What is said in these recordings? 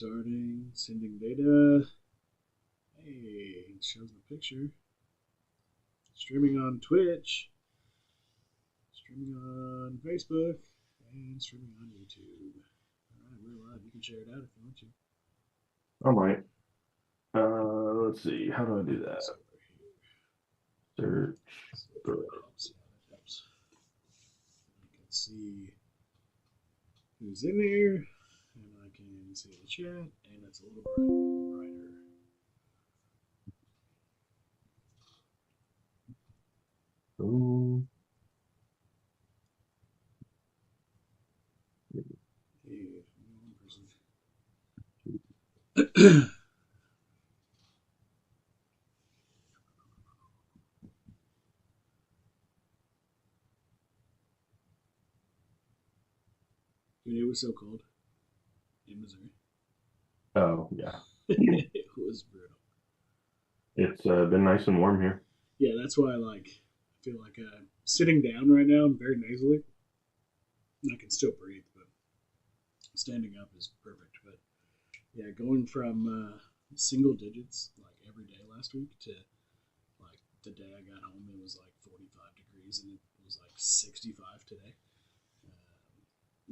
Starting, sending data. Hey, it shows the picture. Streaming on Twitch. Streaming on Facebook. And streaming on YouTube. Alright, we're live. You can share it out if you want to. I might. Let's see. How do I do that? Search. That helps. Yeah, that helps. I can see who's in there. And I can see the chat. And it's a little brighter. Oh. Hey, one person. Dude, it was so cold in Missouri. Oh, yeah. It was brutal. It's been nice and warm here. Yeah, that's why I feel like sitting down right now. I'm very nasally. I can still breathe, but standing up is perfect. But yeah, going from single digits like every day last week to like the day I got home, it was like 45 degrees and it was like 65 today.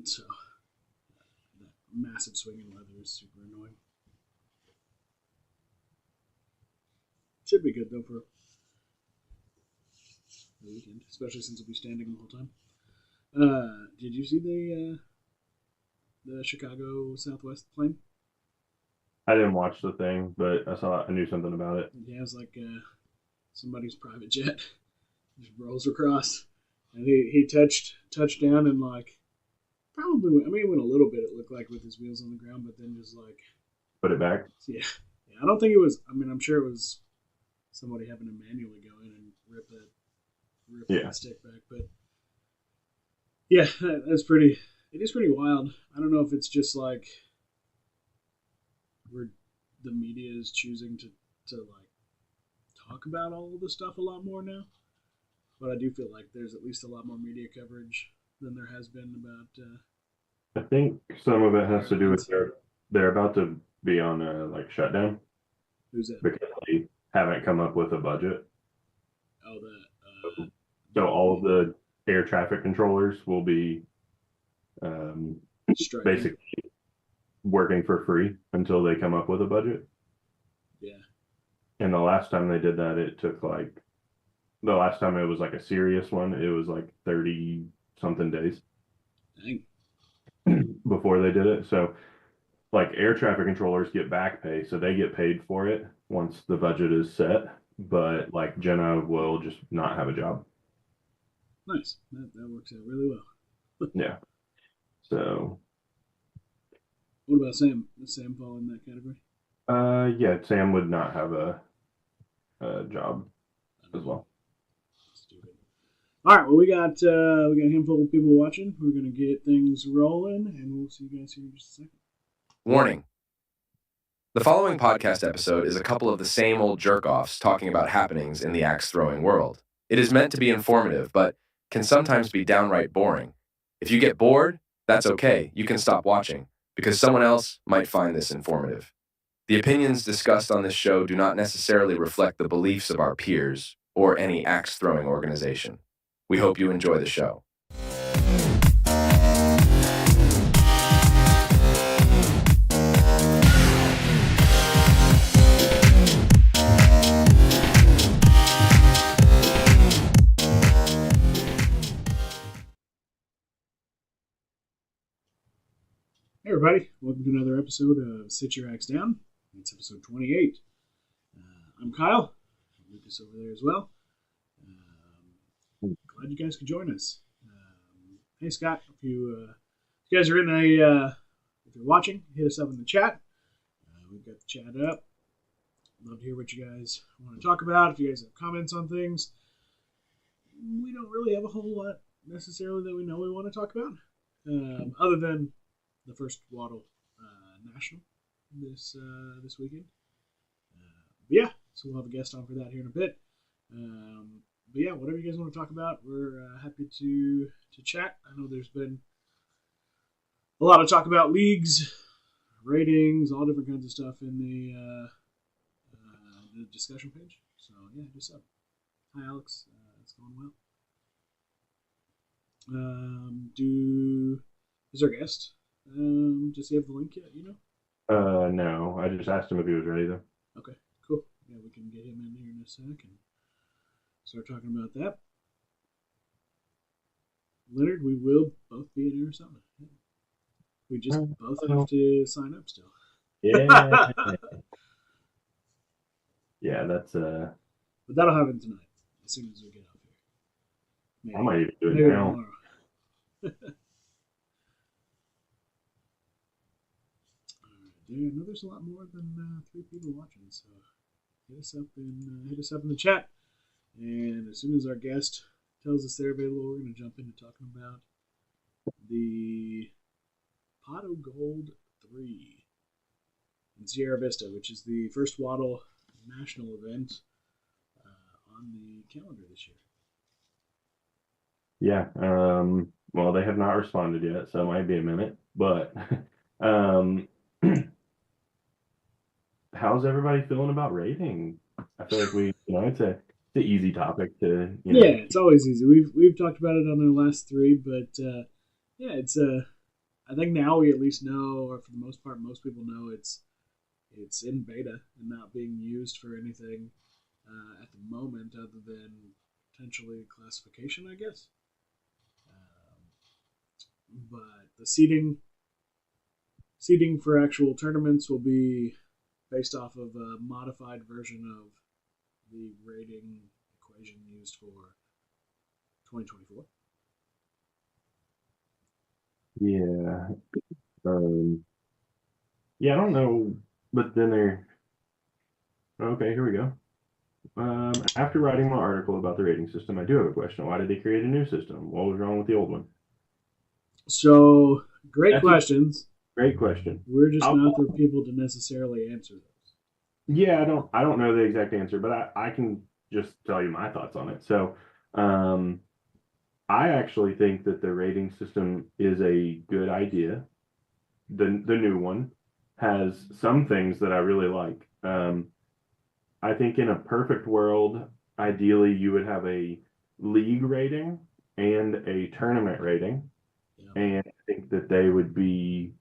So that massive swing in weather is super annoying. Should be good though for the weekend, especially since we'll be standing the whole time. Did you see the Chicago Southwest plane? I didn't watch the thing, but I knew something about it. Yeah, it was like somebody's private jet just rolls across, and he touched down and like probably went, I mean it went a little bit. It looked like with his wheels on the ground, but then just like Put it back. yeah. I don't think it was. I mean, I'm sure it was somebody having to manually go in and rip that stick back, but yeah, that's pretty. It is pretty wild. I don't know if it's just like where the media is choosing to like talk about all of the stuff a lot more now, but I do feel like there's at least a lot more media coverage than there has been about. I think some of it has to do with they're about to be on a like shutdown. Who's that? Because they haven't come up with a budget. Oh, so all of the air traffic controllers will be basically working for free until they come up with a budget. Yeah. And the last time they did that, the last time it was like a serious one, it was like 30 something days. Dang. Before they did it. So like air traffic controllers get back pay, so they get paid for it once the budget is set. But like Jenna will just not have a job. Nice. That works out really well. Yeah. So. What about Sam? Does Sam fall in that category? Yeah, Sam would not have a job as well. Stupid. All right. Well, we got a handful of people watching. We're gonna get things rolling, and we'll see you guys here in just a second. Warning. The following podcast episode is a couple of the same old jerk-offs talking about happenings in the axe-throwing world. It is meant to be informative, but can sometimes be downright boring. If you get bored, that's okay. You can stop watching, because someone else might find this informative. The opinions discussed on this show do not necessarily reflect the beliefs of our peers or any axe-throwing organization. We hope you enjoy the show. Hey everybody, welcome to another episode of Sit Your Axe Down. It's episode 28. I'm Kyle. Lucas over there as well. Glad you guys could join us. Hey Scott, if you guys are if you're watching, hit us up in the chat. We've got the chat up. Love to hear what you guys want to talk about. If you guys have comments on things, we don't really have a whole lot necessarily that we know we want to talk about, other than the first WATL National this weekend. But yeah, so we'll have a guest on for that here in a bit. But yeah, whatever you guys want to talk about, we're happy to chat. I know there's been a lot of talk about leagues ratings, all different kinds of stuff in the discussion page. So yeah, just up. Hi, Alex. It's going well. Is our guest? Does he have the link yet? You know? No, I just asked him if he was ready though. Okay, cool. Yeah, we can get him in here in a sec and start talking about that. Leonard, we will both be in Arizona. Yeah. We just both have to sign up still. Yeah. Yeah, that's But that'll happen tonight, as soon as we get up here. Maybe, I might even do it maybe now. tomorrow. I know there's a lot more than 3 people watching, so hit us up in the chat. And as soon as our guest tells us they're available, we're going to jump into talking about the Pot of Gold 3 in Sierra Vista, which is the first WATL National event on the calendar this year. Yeah. Well, they have not responded yet, so it might be a minute. But how's everybody feeling about rating? I feel like it's an easy topic to Yeah, it's always easy. We've talked about it on the last 3, but yeah, it's I think now we at least know, or for the most part, most people know it's in beta and not being used for anything at the moment, other than potentially classification, I guess. But the seeding for actual tournaments will be based off of a modified version of the rating equation used for 2024. Yeah. Yeah, I don't know, but then okay, here we go. After writing my article about the rating system, I do have a question. Why did they create a new system? What was wrong with the old one? So, great questions. Great question. We're just not the people to necessarily answer those. Yeah, I don't know the exact answer, but I can just tell you my thoughts on it. So, I actually think that the rating system is a good idea. The new one has some things that I really like. I think in a perfect world, ideally you would have a league rating and a tournament rating. Yeah. And I think that they would be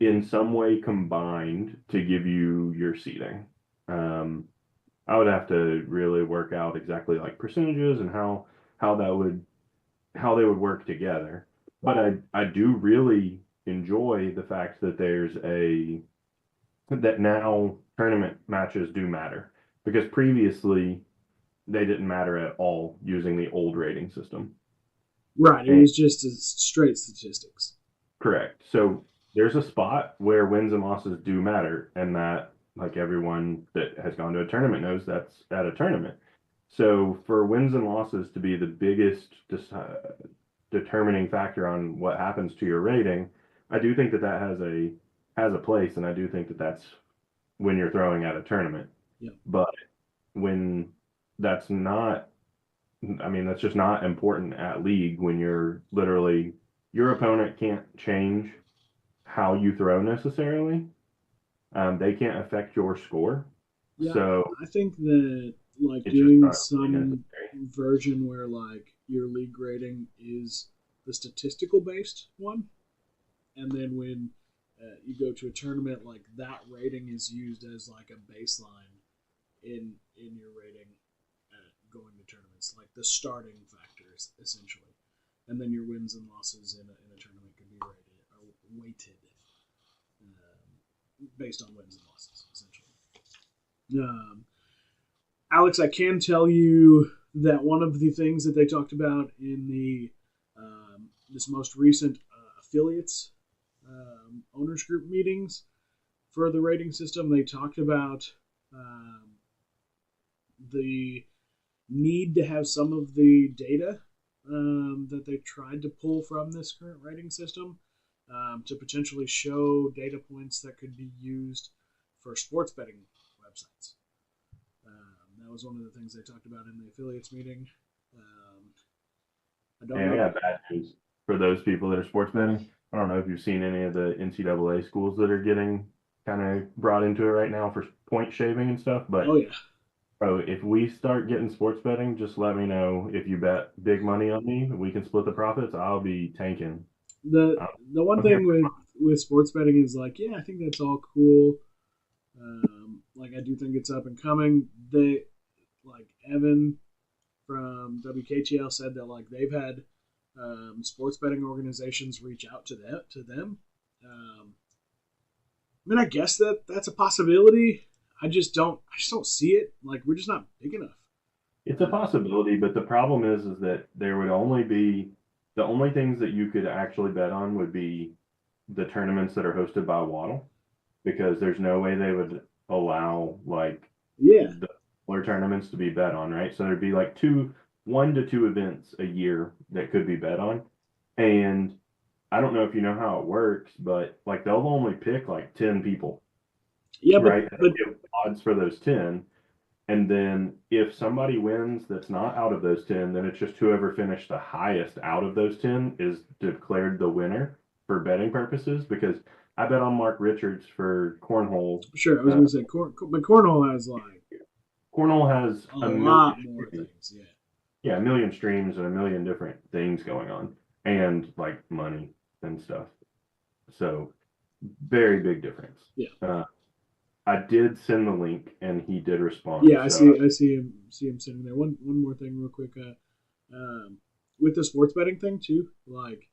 in some way combined to give you your seating. I would have to really work out exactly like percentages and how they would work together. But I do really enjoy the fact that that now tournament matches do matter, because previously they didn't matter at all using the old rating system. Right, it was just a straight statistics. Correct. So there's a spot where wins and losses do matter, and that, like everyone that has gone to a tournament knows, that's at a tournament. So for wins and losses to be the biggest determining factor on what happens to your rating, I do think that has a place, and I do think that that's when you're throwing at a tournament. Yeah. But when that's not, that's just not important at league, when you're literally, your opponent can't change how you throw necessarily. They can't affect your score. Yeah, so I think that like doing some version where like your league rating is the statistical based one, and then when you go to a tournament, like that rating is used as like a baseline in your rating going to tournaments, like the starting factors essentially, and then your wins and losses in a tournament can be rated or weighted based on wins and losses essentially. Alex, I can tell you that one of the things that they talked about in the this most recent affiliates owners group meetings for the rating system, they talked about the need to have some of the data that they tried to pull from this current rating system to potentially show data points that could be used for sports betting websites. That was one of the things they talked about in the affiliates meeting. I don't know. Yeah, bad news for those people that are sports betting. I don't know if you've seen any of the NCAA schools that are getting kind of brought into it right now for point shaving and stuff. But Oh yeah. bro, if we start getting sports betting, just let me know. If you bet big money on me, we can split the profits. I'll be tanking. The I'm, the one I'm here. thing with sports betting is like, yeah, I think that's all cool. Like I do think it's up and coming. They like Evan from WKTL said that like they've had sports betting organizations reach out to them. I mean, I guess that's a possibility. I just don't see it. Like we're just not big enough. It's a possibility, but the problem is that there would only be the only things that you could actually bet on would be the tournaments that are hosted by WATL, because there's no way they would allow like Yeah, the smaller tournaments to be bet on, right? So there'd be like 1 to 2 events a year that could be bet on. And I don't know if you know how it works, but like they'll only pick like 10 people, yeah, right? And but they'll give odds for those 10. And then if somebody wins that's not out of those 10, then it's just whoever finished the highest out of those 10 is declared the winner for betting purposes. Because I bet on Mark Richards for cornhole. sure, I was going to say but cornhole has like Cornhole has a a lot million more streams. things. Yeah, Yeah, a million streams and a million different things going on, and like money and stuff. So very big difference. yeah, I did send the link and he did respond. yeah. So I see him sitting there. One more thing, real quick. With the sports betting thing too, like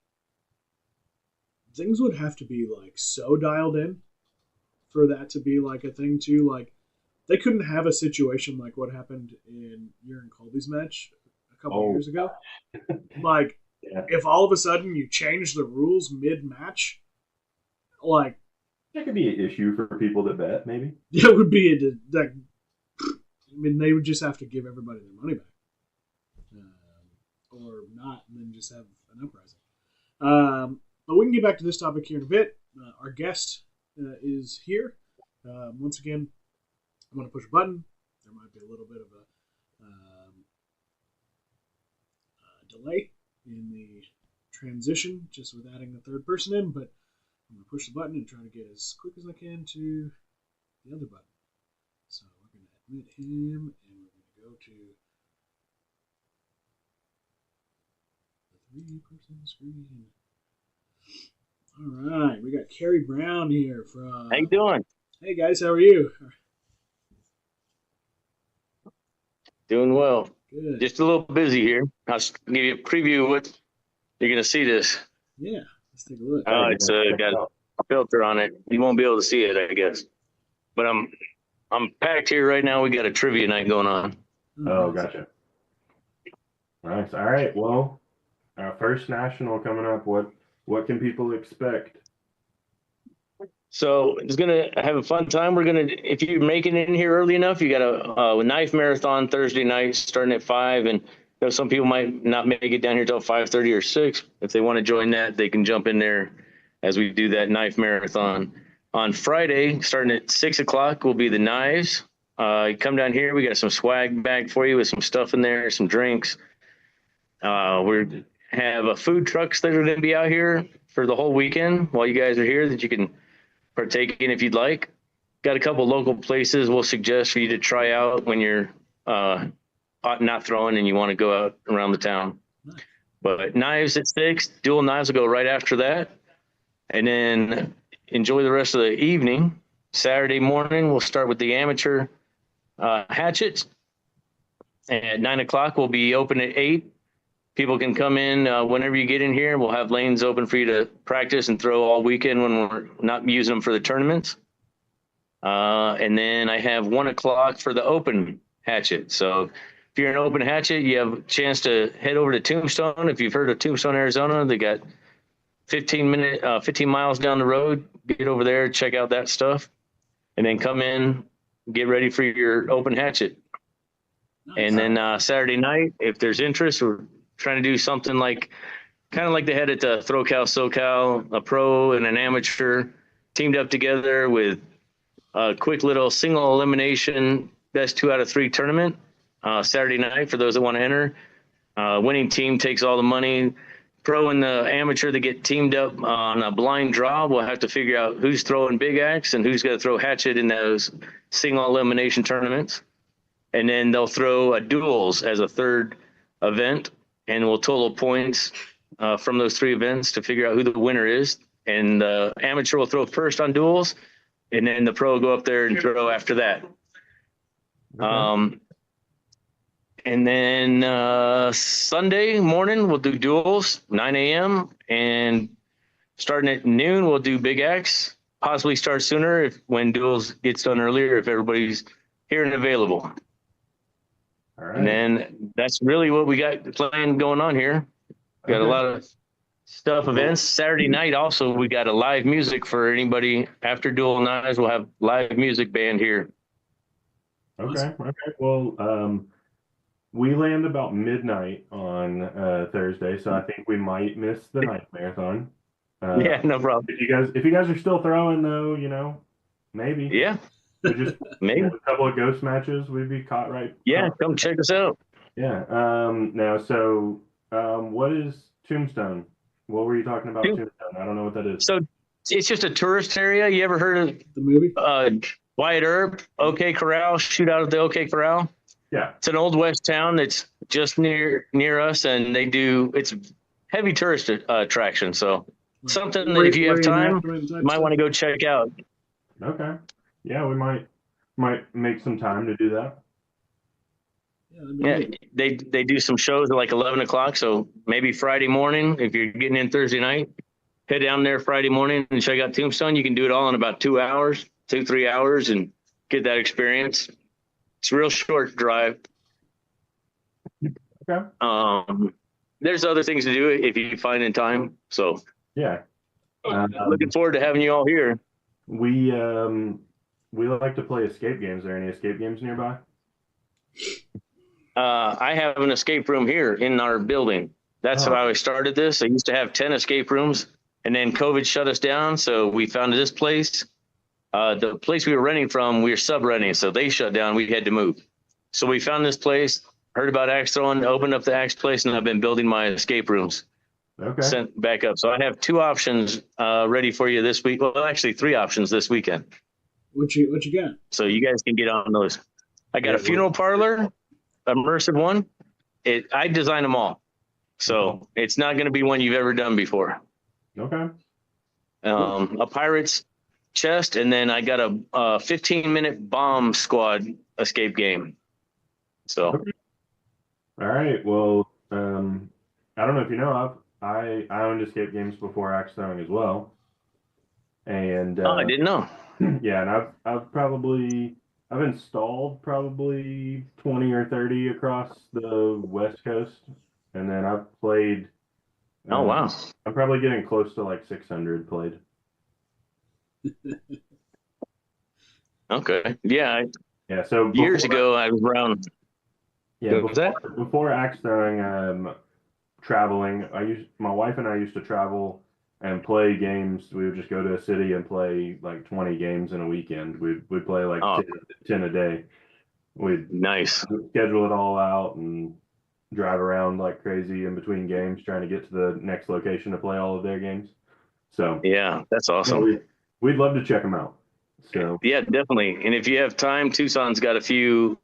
things would have to be like so dialed in for that to be like a thing too. Like they couldn't have a situation like what happened in Aaron Colby's match a couple years ago. Like yeah, if all of a sudden you change the rules mid match, like that could be an issue for people that bet, maybe. it would be like I mean they would just have to give everybody their money back, or not, and then just have an uprising. But we can get back to this topic here in a bit. Our guest is here. Once again, I'm going to push a button. There might be a little bit of a delay in the transition just with adding the third person in, but I'm going to push the button and try to get as quick as I can to the other button. So we're going to admit him, and we're going to go to the 3-person screen. All right, we got Kerry Brown here from. How you doing? Hey guys, how are you? Doing well. Good. Just a little busy here. I'll give you a preview of what you're going to see this. Yeah, let's take a look. It's got a filter on it. You won't be able to see it, I guess. But I'm packed here right now. We got a trivia night going on. Oh, gotcha. Nice. All right. Well, our first national coming up. What can people expect? So it's gonna have a fun time. We're gonna, if you make it in here early enough, you got a knife marathon Thursday night starting at 5, and some people might not make it down here till 5:30 or 6. If they want to join that, they can jump in there as we do that knife marathon. On Friday, starting at 6 o'clock, will be the knives. Come down here. We got some swag bag for you with some stuff in there, some drinks. We have food trucks that are going to be out here for the whole weekend while you guys are here that you can partake in if you'd like. Got a couple local places we'll suggest for you to try out when you're not throwing and you want to go out around the town. Nice. But knives at 6, dual knives will go right after that. And then enjoy the rest of the evening. Saturday morning, we'll start with the amateur hatchets. At 9 o'clock, we'll be open at 8. People can come in whenever you get in here. We'll have lanes open for you to practice and throw all weekend when we're not using them for the tournaments. And then I have 1 o'clock for the open hatchet. So if you're an open hatchet, you have a chance to head over to Tombstone. If you've heard of Tombstone, Arizona, they got 15 miles down the road. Get over there, check out that stuff, and then come in, get ready for your open hatchet. Nice. And then Saturday night, if there's interest, we're trying to do something kind of like they had at the ThrowCal SoCal, a pro and an amateur teamed up together with a quick little single elimination best 2 out of 3 tournament Saturday night for those that want to enter. Winning team takes all the money, pro and the amateur that get teamed up on a blind draw will have to figure out who's throwing big axe and who's going to throw hatchet in those single elimination tournaments. And then they'll throw a duels as a third event, and we'll total points from those 3 events to figure out who the winner is. And the amateur will throw first on duels, and then the pro will go up there and throw after that. Okay. And then Sunday morning, we'll do duels, 9 a.m. And starting at noon, we'll do big X. Possibly start sooner when duels gets done earlier, if everybody's here and available. All right. And then that's really what we got planned going on here. Got a lot of stuff, events. Saturday night also, we got a live music for anybody. After duel nights, we'll have live music band here. Okay. Well, we land about midnight on Thursday, so I think we might miss the night marathon. Yeah, no problem. If you guys are still throwing though, maybe. Yeah. We just maybe a couple of ghost matches, we'd be caught right. Yeah, come check us out. Yeah. Now, so what is Tombstone? What were you talking about? Tombstone? I don't know what that is. So it's just a tourist area. You ever heard of The movie? Wyatt Earp, OK Corral, shootout at the OK Corral? Yeah. It's an old west town that's just near us, and it's heavy tourist attraction. So something that if you have time, you might want to go check out. Okay. Yeah, we might make some time to do that. Yeah, they do some shows at like 11 o'clock. So maybe Friday morning, if you're getting in Thursday night, head down there Friday morning and check out Tombstone. You can do it all in about 3 hours, and get that experience. It's a real short drive. Okay. There's other things to do if you find in time. So yeah. Looking forward to having you all here. We like to play escape games. Are there any escape games nearby? I have an escape room here in our building. That's how I started this. I used to have 10 escape rooms, and then COVID shut us down. So we found this place. The place we were renting from, we were sub-renting. So they shut down. We had to move. So we found this place, heard about axe throwing, opened up the axe place, and I've been building my escape rooms. Okay. Sent back up. So I have 2 options ready for you this week. Well, actually 3 options this weekend. What you got? So you guys can get on those. I got a funeral parlor, immersive one. I designed them all. So it's not going to be one you've ever done before. Okay. A pirate's chest, and then I got a 15-minute bomb squad escape game. So. Okay. All right. Well, I don't know if you know, I owned escape games before axe throwing as well. And I didn't know. Yeah, and I've installed probably 20 or 30 across the West Coast, and then I've played. Oh wow! I'm probably getting close to like 600 played. Okay. Yeah. Yeah. So years ago, I was around. Yeah. Before, before axe throwing, traveling, my wife and I used to travel and play games. We would just go to a city and play like 20 games in a weekend. We'd play like 10 a day. We'd schedule it all out and drive around like crazy in between games, trying to get to the next location to play all of their games. So yeah, that's awesome. We'd love to check them out. So yeah, definitely. And if you have time, Tucson's got a few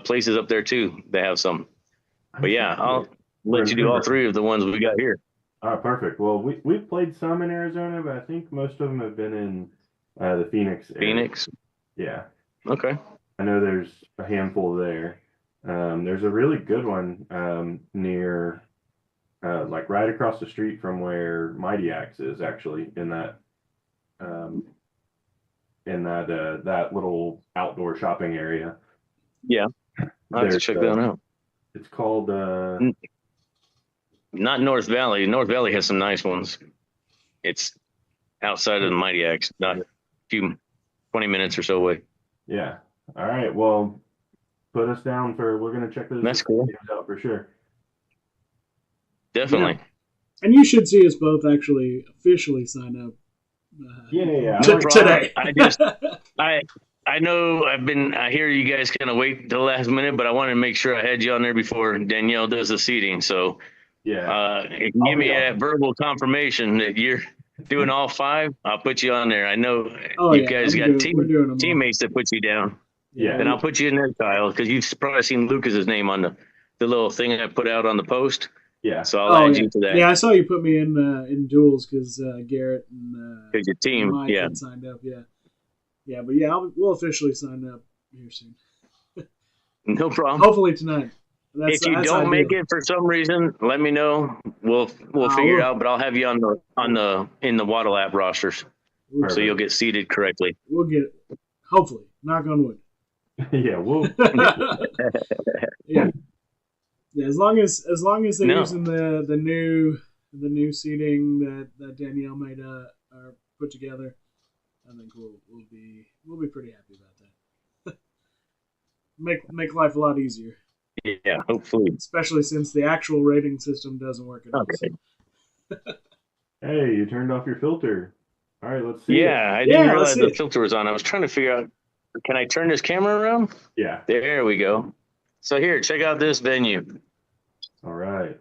places up there too. They have some. But yeah, I'll let you do all 3 of the ones we got here. All right, perfect. Well, we've played some in Arizona, but I think most of them have been in the Phoenix area. Phoenix? Yeah. Okay. I know there's a handful there. There's a really good one near, like right across the street from where Mighty Axe is, actually, in that that little outdoor shopping area. Yeah, I'll have to check that out. It's called not North Valley. North Valley has some nice ones. It's outside of the Mighty Axe, not a few 20 minutes or so away. Yeah. All right. Well, put us down we're going to check those cool. games out for sure. Definitely. Yeah. And you should see us both actually officially sign up. Yeah. Today. I know I hear you guys kind of wait till the last minute, but I wanted to make sure I had you on there before Danielle does the seating. So Yeah. If you give me that verbal confirmation that you're doing all 5, I'll put you on there. I know Oh you yeah, guys got we're doing them all. teammates that put you down. Yeah. Then I'll put you in there, Kyle, because you've probably seen Lucas's name on the little thing I put out on the post. Yeah. So I'll add yeah. you to that. Yeah, I saw you put me in duels because Garrett and Because your team, Mike yeah. had signed up. Yeah, yeah, but yeah, we'll officially sign up here soon. No problem. Hopefully tonight. If you don't make it for some reason, let me know. We'll figure it out. But I'll have you in the WATL app rosters, so you'll get seated correctly. We'll get it. Hopefully, knock on wood. Yeah, we'll. Yeah. Yeah, as long as they're using the new seating that Danielle made or put together, I think we'll be pretty happy about that. make life a lot easier. Yeah, hopefully. Especially since the actual rating system doesn't work at all. Okay. Hey, you turned off your filter. All right, let's see. Yeah, I didn't realize the filter was on. I was trying to figure out, can I turn this camera around? Yeah. There we go. So here, check out this venue. All right.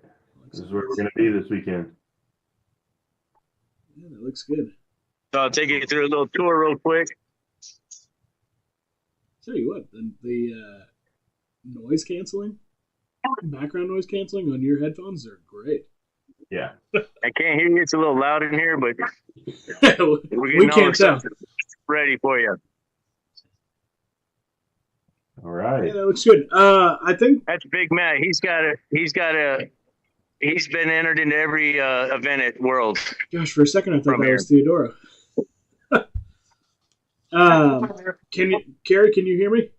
This is where we're going to be this weekend. Yeah, that looks good. So I'll take you through a little tour real quick. Tell you what, the noise canceling, background noise canceling on your headphones are great. Yeah. I can't hear you. It's a little loud in here, but we can't tell. Ready for you. All right. Yeah, that looks good. I think that's Big Matt. He's been entered into every event at World. Gosh, for a second I thought that was Theodora. Carrie, can you hear me?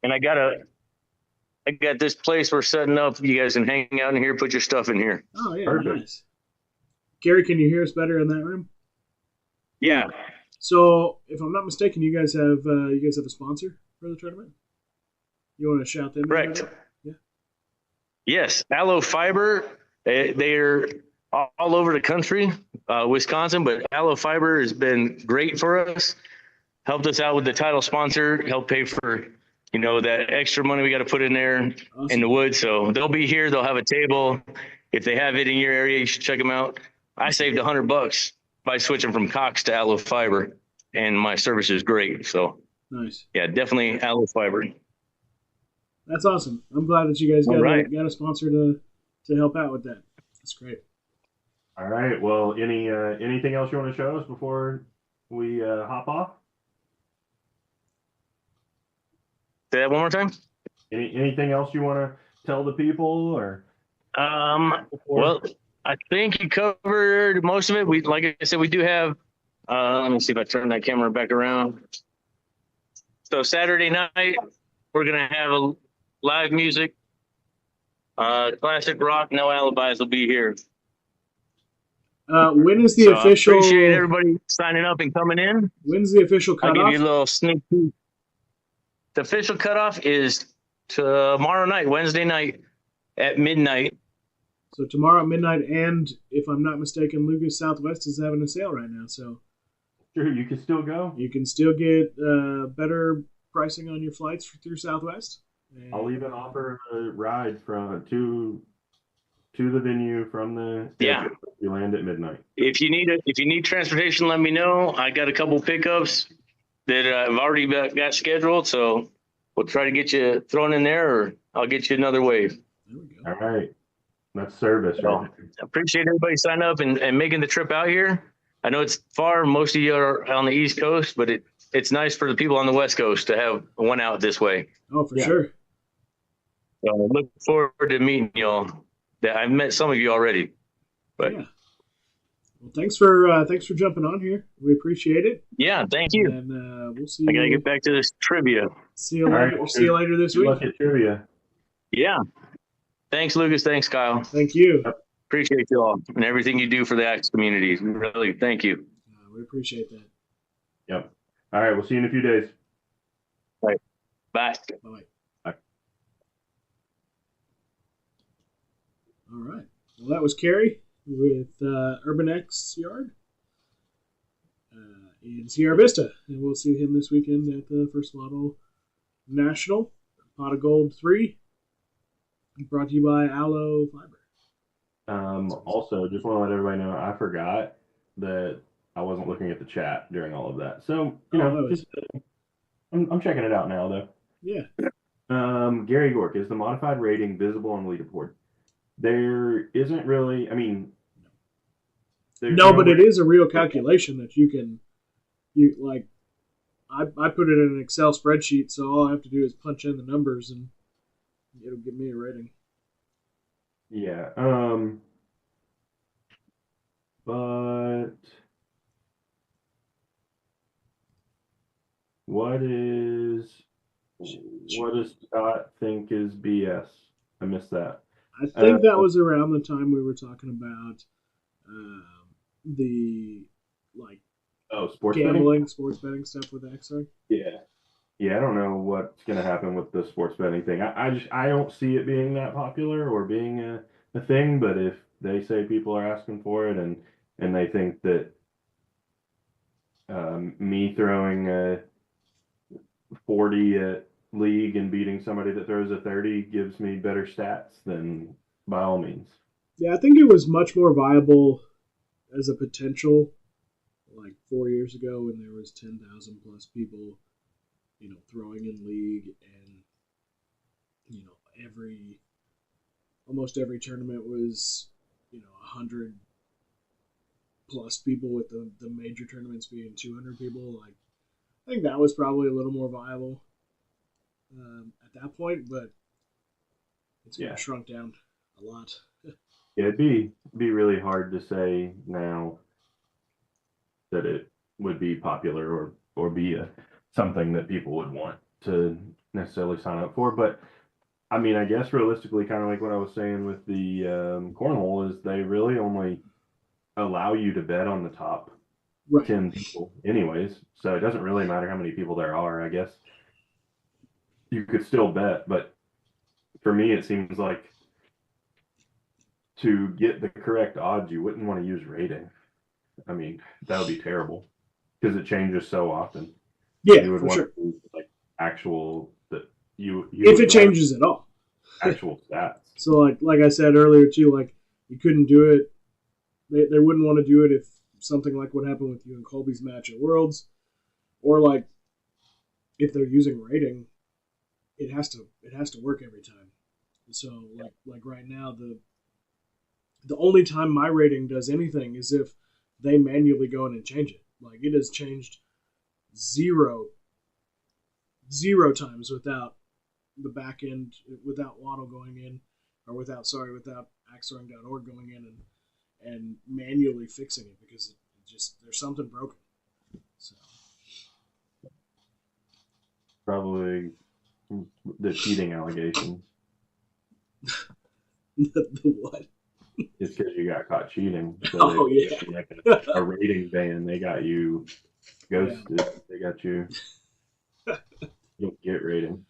And I got this place we're setting up. You guys can hang out in here, put your stuff in here. Oh yeah, Perfect. Nice. Gary, can you hear us better in that room? Yeah. So, if I'm not mistaken, you guys have a sponsor for the tournament. You want to shout them? Correct. Yeah. Yes, Aloe Fiber. They're all over the country, Wisconsin, but Aloe Fiber has been great for us. Helped us out with the title sponsor. Helped pay for that extra money we got to put in there in the woods. So they'll be here. They'll have a table. If they have it in your area, you should check them out. I saved $100 by switching from Cox to Aloe Fiber, and my service is great. So nice. Yeah, definitely Aloe Fiber. That's awesome. I'm glad that you guys got a sponsor to help out with that. That's great. All right. Well, anything else you want to show us before we hop off? Say that one more time. Anything else you want to tell the people, or? Well, I think you covered most of it. Like I said, we do have. Let me see if I turn that camera back around. So Saturday night, we're gonna have a live music, classic rock. No Alibis will be here. When is the official? I appreciate everybody signing up and coming in. When's the official cutoff? I'll give you a little sneak peek. The official cutoff is tomorrow night, Wednesday night at midnight. So tomorrow at midnight, and if I'm not mistaken, Lucas Southwest is having a sale right now. So sure, you can still go. You can still get better pricing on your flights through Southwest. And I'll even offer a ride to the venue from the you land at midnight. If you need transportation, let me know. I got a couple pickups that I've already got scheduled, so we'll try to get you thrown in there, or I'll get you another wave. There we go. All right. That's service, right? I appreciate everybody signing up and making the trip out here. I know it's far. Most of you are on the East Coast, but it's nice for the people on the West Coast to have one out this way. Oh, for sure. So I look forward to meeting y'all. I've met some of you already. But yeah. Well, thanks for jumping on here. We appreciate it. Yeah, thank you. And we'll see. I gotta get back to this trivia. See you later. Right. See you later this week. Look at trivia. Yeah. Thanks, Lucas. Thanks, Kyle. Thank you. Appreciate you all and everything you do for the Axe community. Really, thank you. We appreciate that. Yep. All right. We'll see you in a few days. All right. Bye. Bye. Bye. All right. Well, that was Carrie with Urban X Yard in Sierra Vista. And we'll see him this weekend at the First WATL National. Pot of Gold 3. Brought to you by Aloe Fiber. Also, just want to let everybody know I forgot that I wasn't looking at the chat during all of that. So, just I'm checking it out now though. Yeah. Gary Gork, is the modified rating visible on leaderboard? There isn't really. I mean, no, but it is a real calculation that you like. I put it in an Excel spreadsheet, so all I have to do is punch in the numbers and it'll give me a rating. Yeah. But what does Scott think is BS? I missed that. I think that was around the time we were talking about the sports gambling, betting? sports betting stuff with X-Ray. Yeah, I don't know what's going to happen with the sports betting thing. I don't see it being that popular or being a thing. But if they say people are asking for it and they think that me throwing a 40 at league and beating somebody that throws a 30 gives me better stats, then by all means. Yeah, I think it was much more viable as a potential like 4 years ago when there was 10,000 plus people, throwing in league, and almost every tournament was 100 plus people, with the major tournaments being 200 people. Like, I think that was probably a little more viable at that point, but it's shrunk down a lot. Yeah, it'd be really hard to say now that it would be popular or be something that people would want to necessarily sign up for. But I mean, I guess realistically, kind of like what I was saying with the cornhole, is they really only allow you to bet on the top 10 people anyways. So it doesn't really matter how many people there are. I guess you could still bet, but for me, it seems like to get the correct odds, you wouldn't want to use rating. I mean, that would be terrible because it changes so often. Yeah, you would for want sure. to use like actual that you if it changes at all, actual stats. So like I said earlier too, like you couldn't do it. They wouldn't want to do it if something like what happened with you and Colby's match at Worlds, or like if they're using rating, it has to work every time. So like right now, the only time my rating does anything is if they manually go in and change it. Like, it has changed zero times without the back end, without WATL going in, or without axthrowing.org going in and manually fixing it, because it just, there's something broken. So probably the cheating allegations. the what? It's because you got caught cheating. So like a rating ban. They got you ghosted. Yeah. They got you. You don't get rating.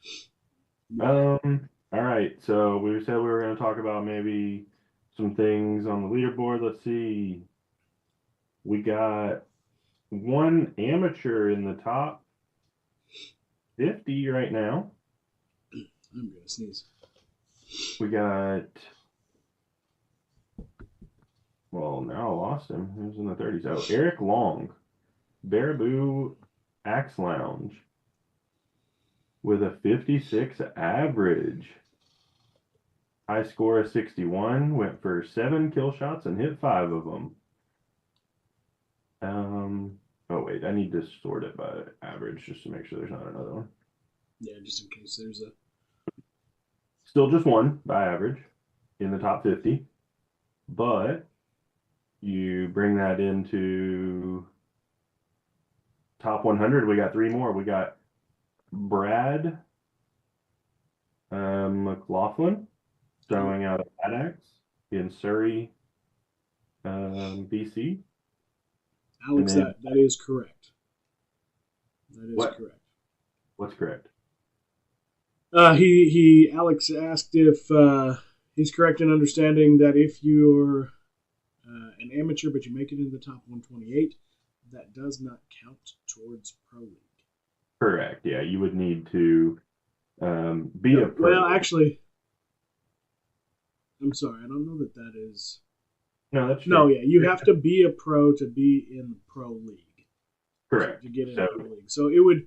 All right. So we said we were going to talk about maybe some things on the leaderboard. Let's see. We got one amateur in the top 50 right now. I'm going to sneeze. We got. Well, now I lost him. He was in the 30s. Oh, Eric Long, Baraboo Axe Lounge, with a 56 average. High score of 61. Went for 7 kill shots and hit 5 of them. Oh wait, I need to sort it by average just to make sure there's not another one. Yeah, just in case there's a. Still just one by average in the top 50, but you bring that into top 100. We got 3 more. We got Brad McLaughlin throwing out a bad axe in Surrey, BC. Alex, that is correct. That is correct. What's correct? Alex asked if he's correct in understanding that if you're an amateur but you make it in the top 128, that does not count towards Pro League. Correct. Yeah, you would need to be a pro. Well, actually, I'm sorry, I don't know that is. No, that's true. No, yeah, you have to be a pro to be in the pro league. Correct. To get in So, the pro league. So it would,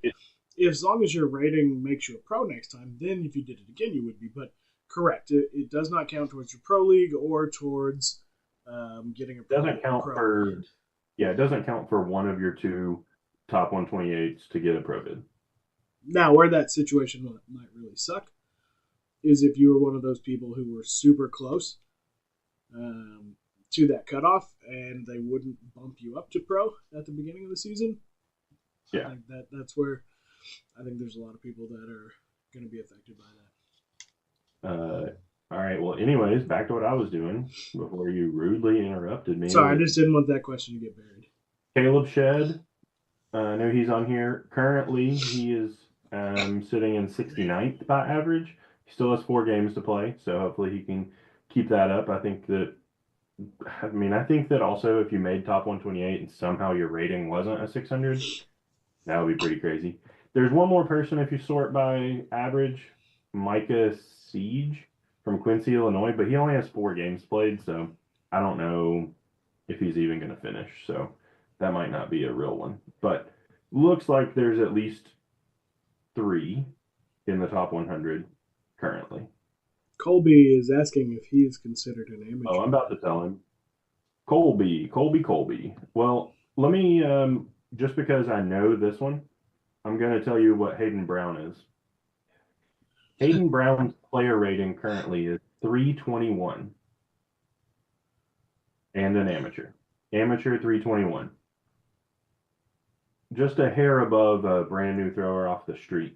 as long as your rating makes you a pro next time, then if you did it again, you would be. But correct, it does not count towards your pro league or towards getting a pro. Doesn't count for. Yeah, it doesn't count for one of your two top 128s to get a pro bid. Now, where that situation might really suck is if you were one of those people who were super close to that cutoff and they wouldn't bump you up to pro at the beginning of the season. Yeah. I think that's where I think there's a lot of people that are going to be affected by that. All right. Well, anyways, back to what I was doing before you rudely interrupted me. Sorry, I just didn't want that question to get buried. Caleb Shed. I know he's on here. Currently, he is sitting in 69th by average. He still has 4 games to play, so hopefully he can keep that up. I think that also if you made top 128 and somehow your rating wasn't a 600, that would be pretty crazy. There's one more person if you sort by average, Micah Siege from Quincy, Illinois, but he only has 4 games played, so I don't know if he's even going to finish. So that might not be a real one. But looks like there's at least 3 in the top 100 currently. Colby is asking if he is considered an amateur. Oh, I'm about to tell him. Colby. Well, let me, just because I know this one, I'm going to tell you what Hayden Brown is. Hayden Brown's player rating currently is 321. And an amateur. Amateur 321. Just a hair above a brand new thrower off the street.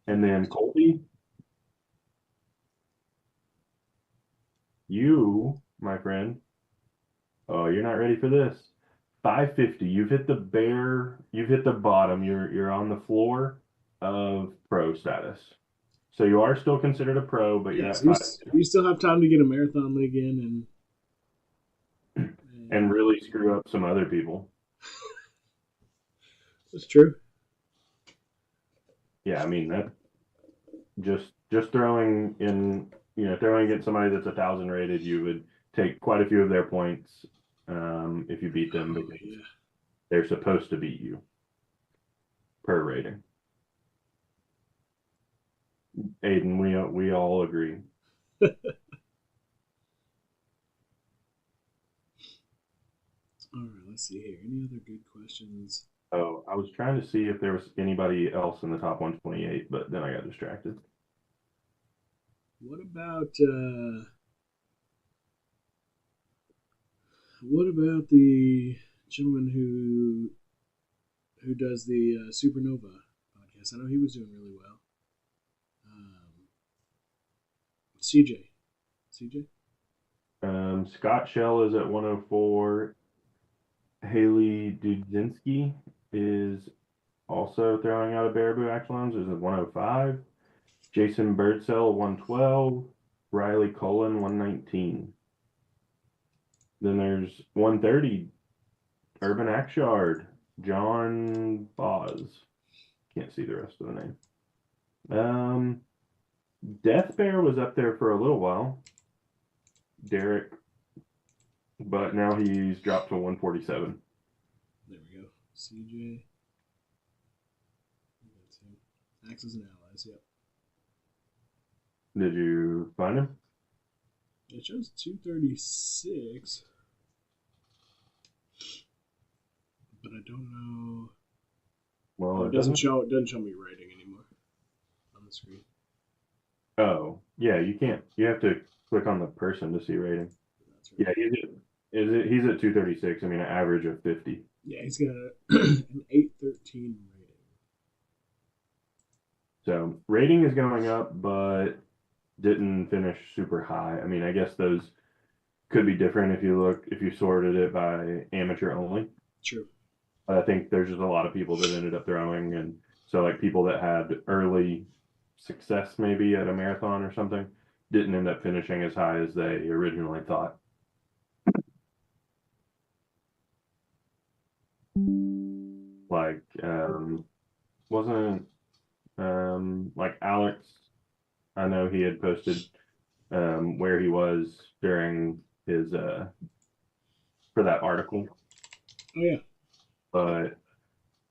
And then Colby, you, my friend, oh, you're not ready for this. 550. You've hit the bottom. You're on the floor of pro status. So you are still considered a pro, but you're at 550. You still have time to get a marathon league in and really screw up some other people. That's true. Yeah, I mean that just throwing against somebody that's 1,000 rated, you would take quite a few of their points if you beat them because they're supposed to beat you per rating. Aiden, we all agree. All right, let's see here. Any other good questions? Oh, I was trying to see if there was anybody else in the top 128, but then I got distracted. What about the gentleman who does the Supernova podcast? I know he was doing really well. CJ. Scott Shell is at 104. Haley Dudzinski is also throwing out a Baraboo Axe Lounge is at 105. Jason Birdsell 112. Riley Cullen 119. Then there's 130. Urban Axe Yard. John Boz. Can't see the rest of the name. Death Bear was up there for a little while. Derek. But now he's dropped to 147. There we go. CJ. That's him. Axes and Allies, yep. Did you find him? It shows 236. But I don't know. Well, it doesn't show me writing anymore on the screen. Oh, yeah, you can't. You have to click on the person to see rating. That's right. Yeah, he's at 236. I mean, an average of 50. Yeah, he's got an 813 rating. So rating is going up, but didn't finish super high. I mean, I guess those could be different if you sorted it by amateur only. True. But I think there's just a lot of people that ended up throwing, and so like people that had early success maybe at a marathon or something didn't end up finishing as high as they originally thought. Like wasn't like Alex, I know he had posted where he was during his for that article. Oh yeah. But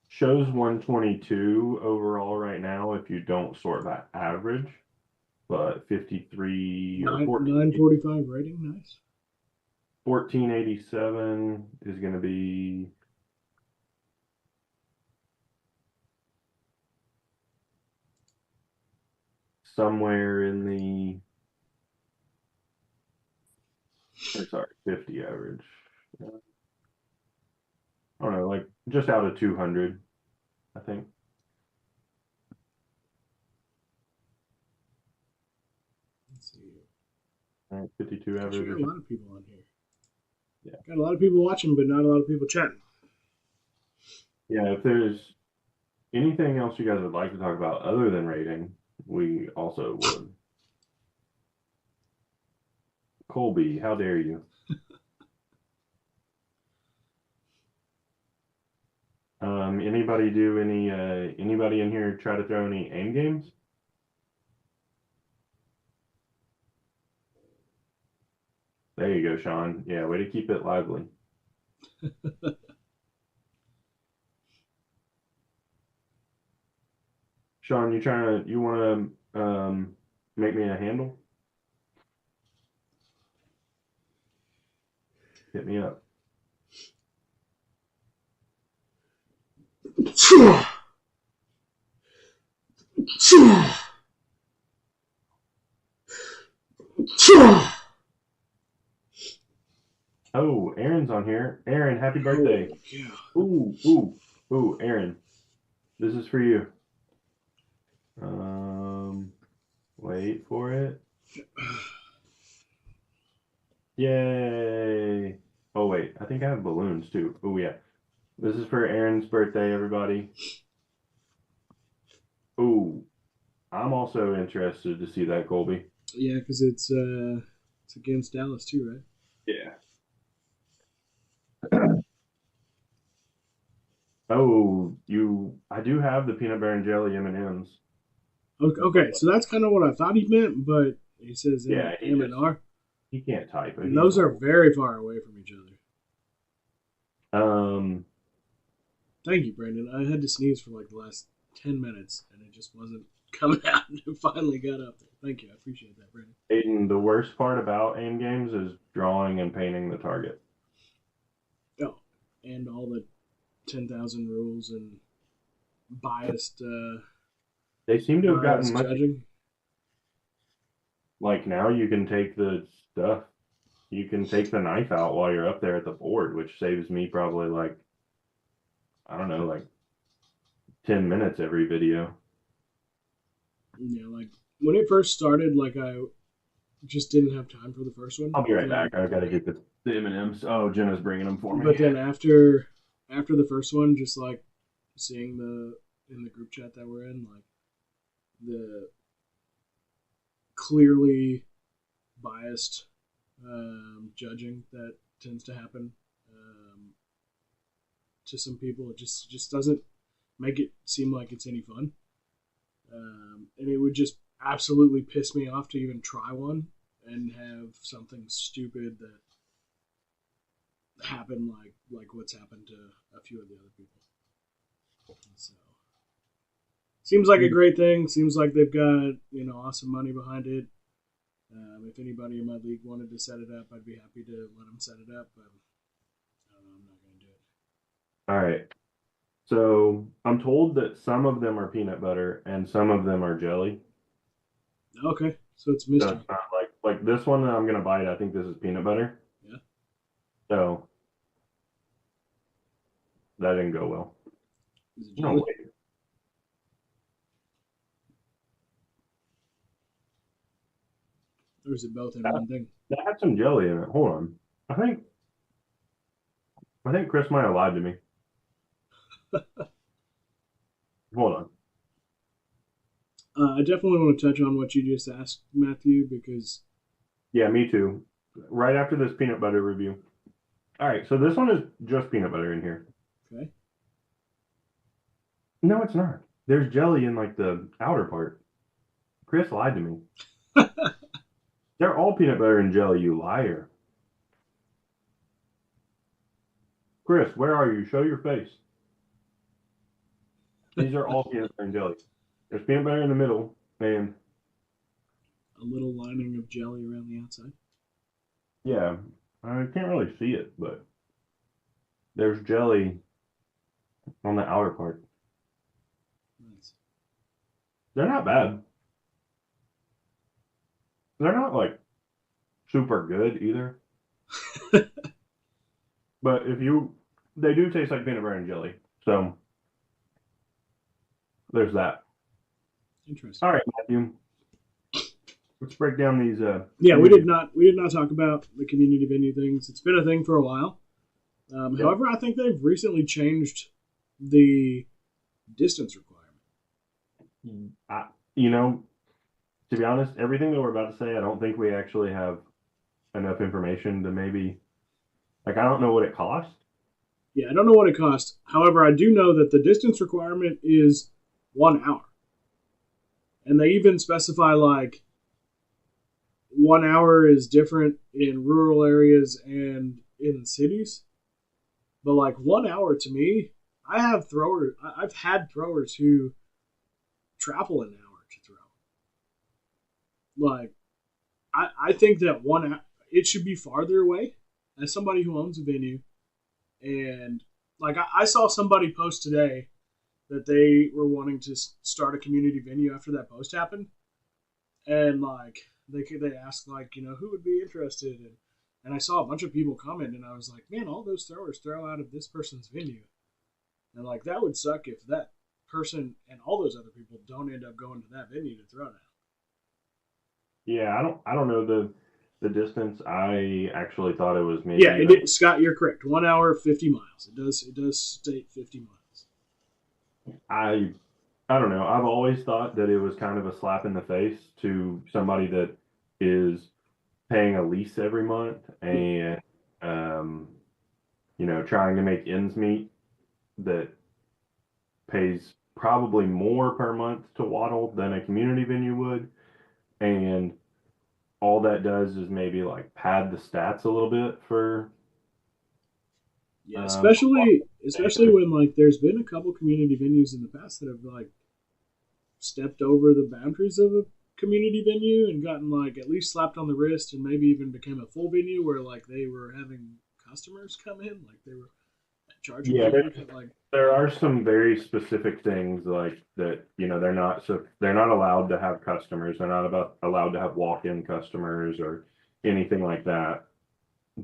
shows 122 overall right now if you don't sort by average, but 53 or 945 rating, nice. 1487 is going to be somewhere in the 50 average. I don't know, like just out of 200, I think. Let's see. 52 Got average. a lot of people on here. Yeah. Got a lot of people watching, but not a lot of people chatting. Yeah, if there's anything else you guys would like to talk about other than rating, we also would. Colby, how dare you? Anybody do anybody in here try to throw any aim games? There you go, Sean. Yeah, way to keep it lively. Sean, you want to make me a handle? Hit me up. Oh, Aaron's on here. Aaron, happy birthday. Ooh, Aaron. This is for you. Wait for it. Yay. Oh, wait. I think I have balloons, too. Oh, yeah. This is for Aaron's birthday, everybody. Ooh. I'm also interested to see that, Colby. Yeah, because it's against Dallas, too, right? Yeah. Oh, I do have the peanut butter and jelly M&Ms. Okay, so that's kind of what I thought he meant, but he says Yeah, M and R. He can't type. And those are very far away from each other. Thank you, Brandon. I had to sneeze for like the last 10 minutes, and it just wasn't coming out, and it finally got up there. Thank you. I appreciate that, Brandon. Aiden, the worst part about aim games is drawing and painting the target. Oh, and all the 10,000 rules and biased. They seem to have gotten much. Judging. Like now, you can take the stuff. You can take the knife out while you're up there at the board, which saves me probably like, I don't know, like 10 minutes every video. Yeah, like when it first started, like I just didn't have time for the first one. I'll be right back. I've got to get the M&Ms. Oh, Jenna's bringing them for me. But then after the first one, just like seeing in the group chat that we're in, like the clearly biased judging that tends to happen to some people, it just doesn't make it seem like it's any fun. And it would just absolutely piss me off to even try one and have something stupid that happen like what's happened to a few of the other people. So seems like a great thing. Seems like they've got awesome money behind it. If anybody in my league wanted to set it up, I'd be happy to let them set it up. But I'm not going to do it. All right. So I'm told that some of them are peanut butter and some of them are jelly. Okay, so it's mystery. So it's not like this one that I'm gonna bite. I think this is peanut butter. Yeah. So that didn't go well. No way. Or is it both in one thing? That had some jelly in it. Hold on. I think Chris might have lied to me. Hold on. I definitely want to touch on what you just asked, Matthew, because... Yeah, me too. Right after this peanut butter review. All right, so this one is just peanut butter in here. Okay. No, it's not. There's jelly in like the outer part. Chris lied to me. They're all peanut butter and jelly, you liar. Chris, where are you? Show your face. These are all peanut butter and jelly. There's peanut butter in the middle, and A little lining of jelly around the outside. yeah, I can't really see it, but there's jelly on the outer part. Nice. They're not bad. They're not like super good either. But they do taste like peanut butter and jelly. So there's that. Interesting. All right, Matthew. Let's break down these. Yeah, we did not talk about the community venue things. It's been a thing for a while. Yep. However, I think they've recently changed the distance requirement. To be honest, everything that we're about to say, I don't think we actually have enough information to maybe. Like, I don't know what it costs. Yeah, I don't know what it costs. However, I do know that the distance requirement is 1 hour. And they even specify, like, 1 hour is different in rural areas and in cities. But, like, 1 hour to me, I've had throwers who travel an hour to throw. Like, I think that it should be farther away. As somebody who owns a venue, and like I saw somebody post today that they were wanting to start a community venue after that post happened, and like they asked, like, who would be interested, and I saw a bunch of people comment, and I was like, man, all those throwers throw out of this person's venue, and like that would suck if that person and all those other people don't end up going to that venue to throw now. Yeah, I don't know the distance. I actually thought it was maybe. Yeah, Scott, you're correct. 1 hour, 50 miles. It does state 50 miles. I don't know. I've always thought that it was kind of a slap in the face to somebody that is paying a lease every month and trying to make ends meet, that pays probably more per month to WATL than a community venue would, and all that does is maybe like pad the stats a little bit for. Yeah, especially when like there's been a couple community venues in the past that have like stepped over the boundaries of a community venue and gotten like at least slapped on the wrist, and maybe even became a full venue where like they were having customers come in, like they were charging. Yeah, people, like there are some very specific things like that. They're not allowed to have customers. They're not allowed to have walk-in customers or anything like that.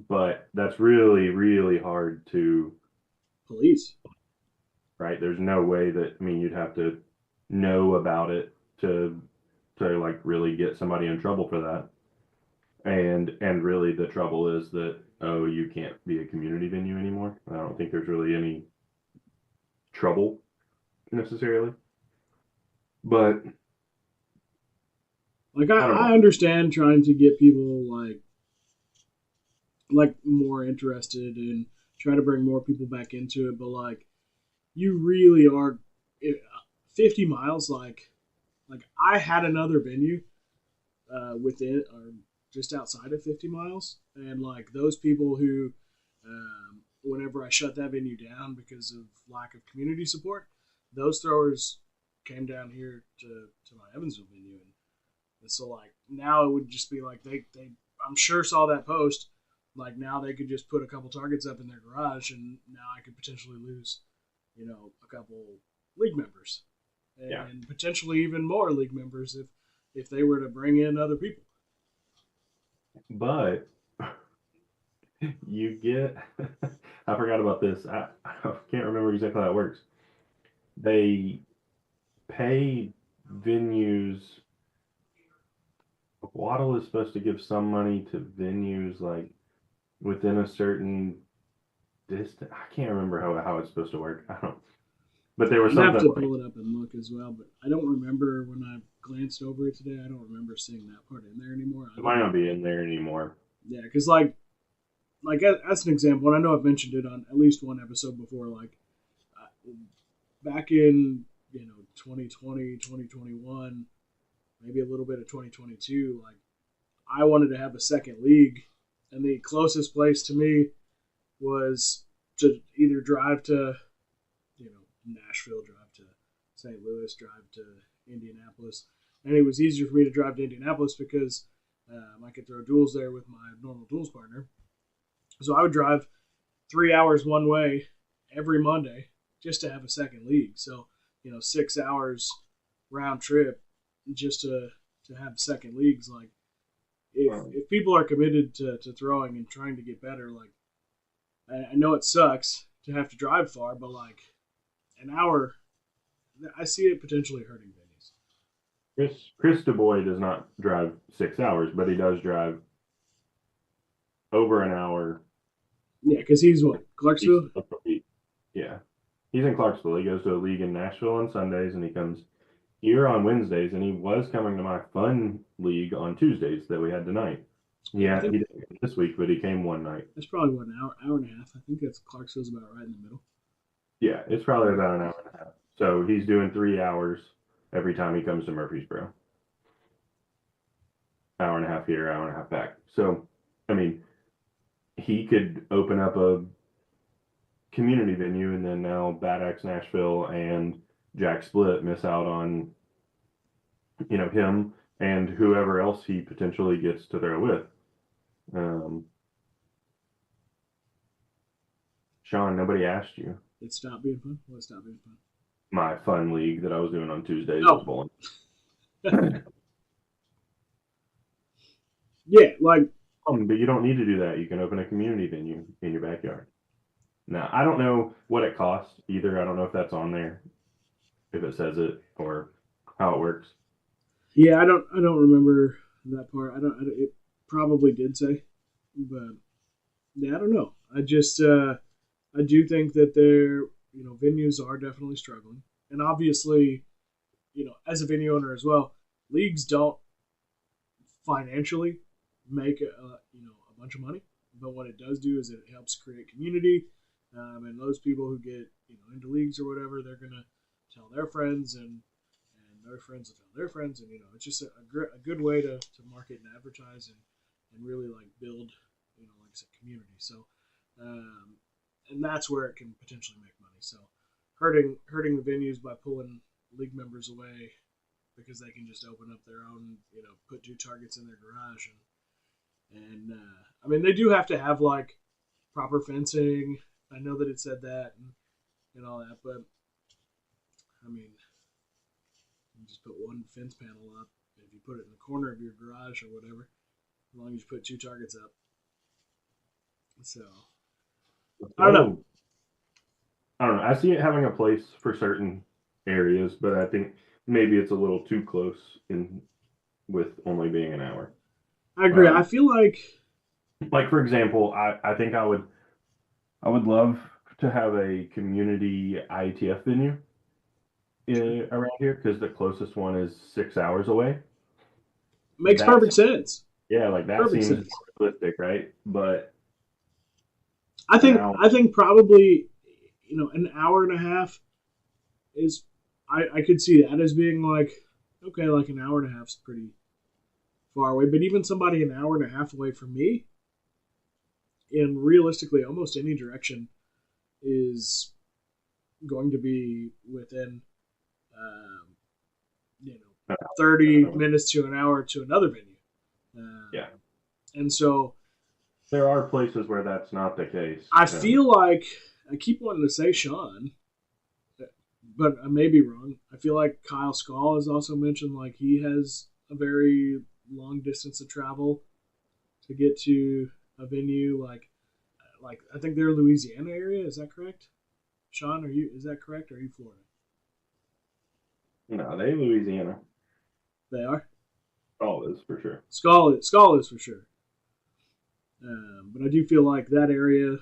But that's really, really hard to police. Right? There's no way that, you'd have to know about it to like really get somebody in trouble for that. And really the trouble is that, oh, you can't be a community venue anymore. I don't think there's really any trouble necessarily. But like I understand trying to get people like more interested and try to bring more people back into it, but like you really are 50 miles. Like I had another venue within or just outside of 50 miles, and like those people who whenever I shut that venue down because of lack of community support, those throwers came down here to my Evansville venue, and so like now it would just be like they I'm sure saw that post. Like now they could just put a couple targets up in their garage, and now I could potentially lose, a couple league members, and potentially even more league members if they were to bring in other people. But you get, I forgot about this. I can't remember exactly how it works. They pay venues. WATL is supposed to give some money to venues like within a certain distance. I can't remember how it's supposed to work. I don't. But there was something. I'd have to pull it up and look as well, but I don't remember when I glanced over it today. I don't remember seeing that part in there anymore. It might not be in there anymore. Yeah, because like as an example, and I know I've mentioned it on at least one episode before, like back in 2020, 2021, maybe a little bit of 2022, like I wanted to have a second league, and the closest place to me was to either drive to, Nashville, drive to St. Louis, drive to Indianapolis. And it was easier for me to drive to Indianapolis because I could throw duels there with my normal duels partner. So I would drive 3 hours one way every Monday just to have a second league. So, 6 hours round trip just to have second leagues. Like, if people are committed to throwing and trying to get better, like, I know it sucks to have to drive far, but like an hour, I see it potentially hurting venues. Chris DuBois does not drive 6 hours, but he does drive over an hour. Yeah, because he's what, Clarksville? Yeah. He's in Clarksville. He goes to a league in Nashville on Sundays, and he comes here on Wednesdays, and he was coming to my fun league on Tuesdays that we had tonight. Yeah, he didn't come this week, but he came one night. That's probably what, an hour and a half. I think that's Clarksville's about right in the middle. Yeah, it's probably about an hour and a half. So he's doing 3 hours every time he comes to Murfreesboro. Hour and a half here, hour and a half back. So, I mean, he could open up a community venue, and then now Bad Axe Nashville and Jack Split miss out on, him and whoever else he potentially gets to throw with. Sean, nobody asked you. It stopped being fun? What stopped being fun? My fun league that I was doing on Tuesdays was bowling. Yeah, like. But you don't need to do that. You can open a community venue in your backyard. Now, I don't know what it costs either. I don't know if that's on there, if it says it, or how it works. Yeah, I don't remember that part. It probably did say, but yeah, I don't know. I just I do think that venues are definitely struggling, and obviously, as a venue owner as well, leagues don't financially make a bunch of money, but what it does do is it helps create community, and those people who get into leagues or whatever, they're gonna tell their friends, and their friends will tell their friends, and it's just a good way to market and advertise and really like build like I said, community. So and that's where it can potentially make money. So hurting the venues by pulling league members away because they can just open up their own, put 2 targets in their garage, and I mean, they do have to have like proper fencing. I know that it said that and all that, but I mean, you just put one fence panel up. If you put it in the corner of your garage or whatever, as long as you put 2 targets up. So I don't know. I see it having a place for certain areas, but I think maybe it's a little too close with only being an hour. I agree. I feel like for example, I think I would love to have a community IETF venue around here, because the closest one is 6 hours away. Makes perfect sense. Yeah, like that perfect seems sense. realistic, right? But I think probably an hour and a half is I could see that as being like, okay, like an hour and a half is pretty far away, but even somebody an hour and a half away from me, in realistically almost any direction, is going to be within 30 minutes to an hour to another venue. Yeah. And so there are places where that's not the case. I feel like, I keep wanting to say Sean, but I may be wrong. I feel like Kyle Skall has also mentioned like he has a very long distance to travel to get to a venue. Like I think they're Louisiana area. Is that correct? Sean, is that correct? Or are you Florida? No, they Louisiana. They are? Skall is for sure. Skall is for sure. But I do feel like that area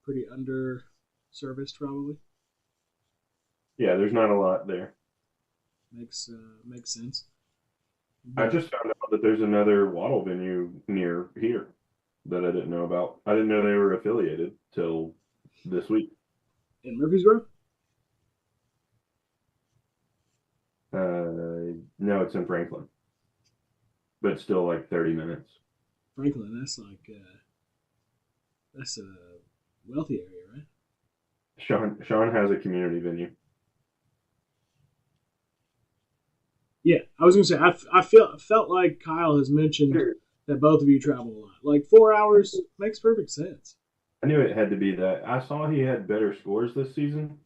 pretty under-serviced probably. Yeah, there's not a lot there. Makes sense. I just found out that there's another WATL venue near here that I didn't know about. I didn't know they were affiliated till this week. In Murfreesboro? No, it's in Franklin, but it's still like 30 minutes. Franklin, that's like that's a wealthy area, right? Sean has a community venue. Yeah, I was gonna say I felt like Kyle has mentioned that both of you travel a lot. Like 4 hours makes perfect sense. I knew it had to be that. I saw he had better scores this season.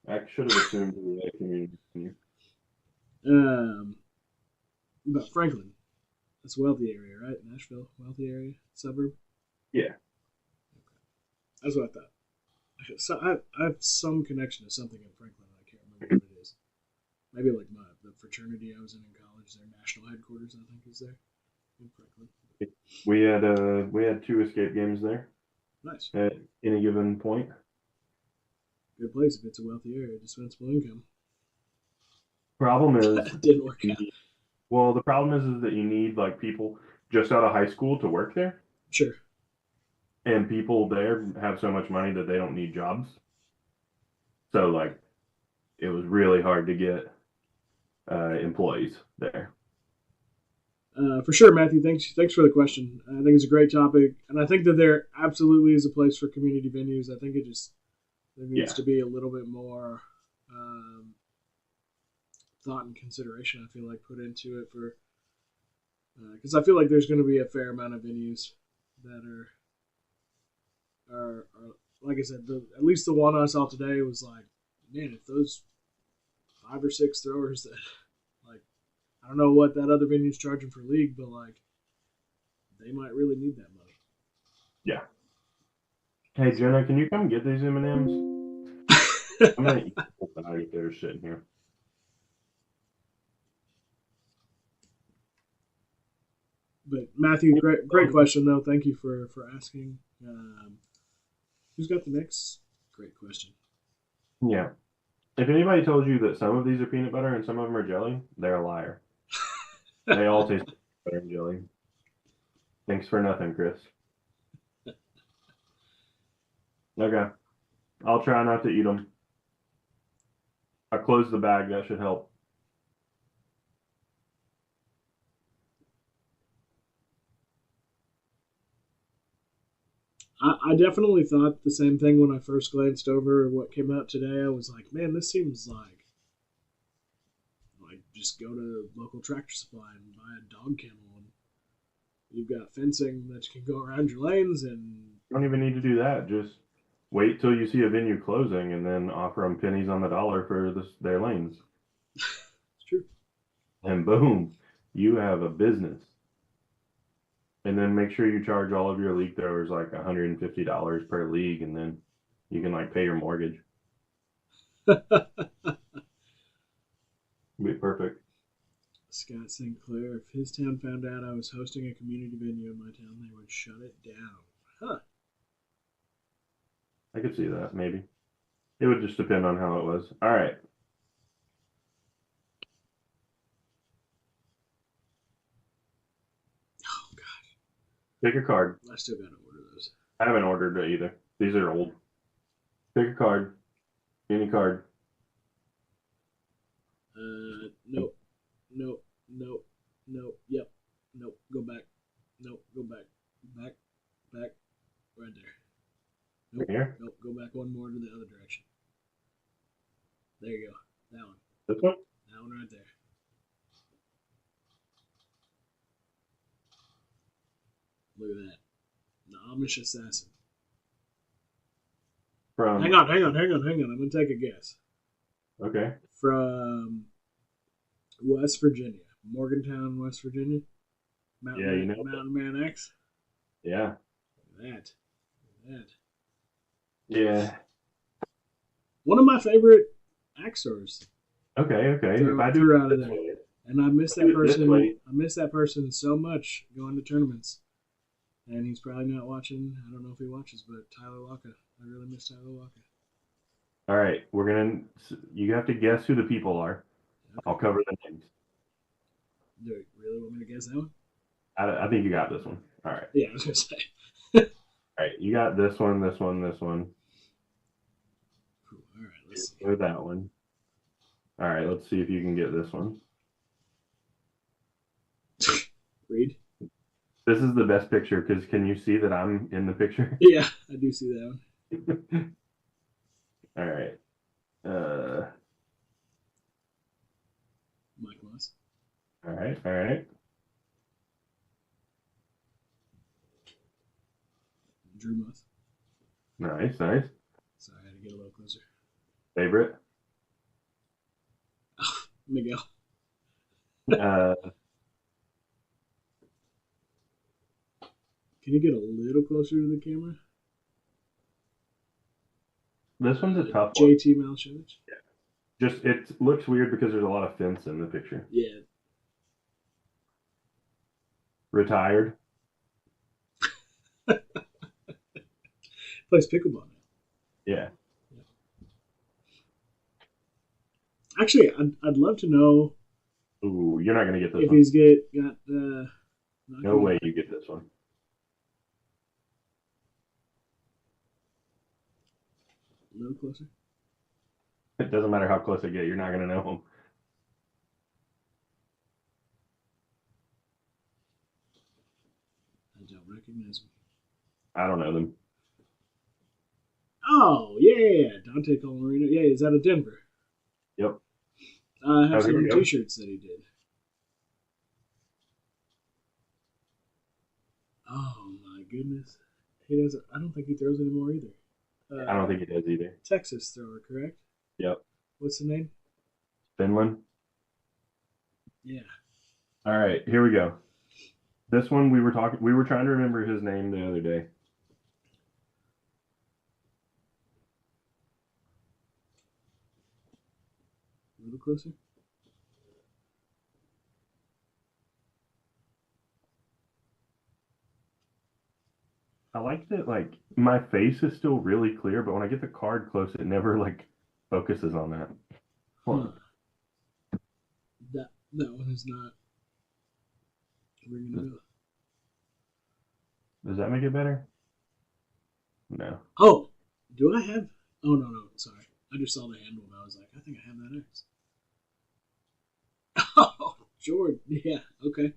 I should have assumed he had a community venue. But Franklin, that's a wealthy area, right? Nashville, wealthy area, suburb. Yeah. That's what I thought. So I have some connection to something in Franklin. I can't remember what it is. Maybe like the fraternity I was in college. Their national headquarters, I think, is there in Franklin. We had 2 escape games there. Nice. At any given point. Good place if it's a wealthy area. Dispensable income. Problem is, Didn't work out. Well, the problem is that you need like people just out of high school to work there. Sure. And people there have so much money that they don't need jobs. So like, it was really hard to get employees there. For sure, Matthew. Thanks for the question. I think it's a great topic, and I think that there absolutely is a place for community venues. I think there needs to be a little bit more thought and consideration. I feel like put into it for because I feel like there's going to be a fair amount of venues that are like I said. At least the one I saw today was like, man, if those 5 or 6 throwers that like. I don't know what that other venue's charging for league, but like they might really need that money. Yeah. Hey Jenna, can you come get these M&Ms? I'm gonna eat them. They're sitting here. But Matthew, great question though. Thank you for asking. Who's got the next great question? Yeah. If anybody told you that some of these are peanut butter and some of them are jelly, they're a liar. They all taste like butter and jelly. Thanks for nothing, Chris. Okay. I'll try not to eat them. I closed the bag. That should help. I definitely thought the same thing when I first glanced over what came out today. I was like, man, this seems like just go to local Tractor Supply and buy a dog kennel. And you've got fencing that you can go around your lanes, and You don't even need to do that. Just wait till you see a venue closing and then offer them pennies on the dollar for their lanes. It's true. And boom, you have a business. And then make sure you charge all of your league throwers like $150 per league, and then you can like pay your mortgage. Be perfect. Scott Sinclair, if his town found out I was hosting a community venue in my town, they would shut it down. Huh. I could see that, maybe. It would just depend on how it was. All right. Oh, God. Pick a card. I still got to order those. I haven't ordered it either. These are old. Pick a card. Any card. Nope. Yep. Nope. Go back. Nope. Go back. Back. Right there. Nope. Here? Nope. Go back one more to the other direction. There you go. That one. This one? That one right there. Look at that. The Amish assassin. Hang on. I'm going to take a guess. Okay. From West Virginia. Morgantown, West Virginia. Mountain Man X. Yeah. That. Yeah. One of my favorite axe stores. Okay. If I do out of there. And I miss that person. I miss that person so much going to tournaments. And he's probably not watching. I don't know if he watches, but Tyler Waka. I really miss Tyler Waka. All right, you have to guess who the people are. Okay. I'll cover the names. Do you really want me to guess that one? I think you got this one. All right. Yeah, I was going to say. All right, you got this one. Cool. All right, let's see. Or that one. All right, let's see if you can get this one. Read. This is the best picture because can you see that I'm in the picture? Yeah, I do see that one. All right. Mike Moss. All right. All right. Drew Moss. Nice. Nice. Sorry, I had to get a little closer. Favorite? Miguel. Uh, Can you get a little closer to the camera? this one's a tough one. JT Malshevich. Just it looks weird because there's a lot of fence in the picture. Yeah. Retired. Plays pickleball now. Yeah. Actually, I'd love to know Ooh, you're not gonna get this if one. he's got. No way you get this one. A little closer. It doesn't matter how close I get. You're not gonna know him. I don't recognize him. I don't know them. Oh, yeah. Dante Colamarino. Yeah, he's out of Denver. Yep. I have here we some go. t-shirts that he did. Oh, my goodness. He doesn't. I don't think he throws anymore either. I don't think he does either. Texas thrower, correct? Yep. What's the name? Finland. Yeah. All right, here we go. This one we were trying to remember his name the other day. A little closer. I like that, like, my face is still really clear, but when I get the card close, it never, like, focuses on that. Huh. That one is not ringing a bell. Does that make it better? No. Oh, do I have? Oh, no. Sorry. I just saw the handle and I was like, I think I have that X. Oh, Jordan. Yeah. Okay.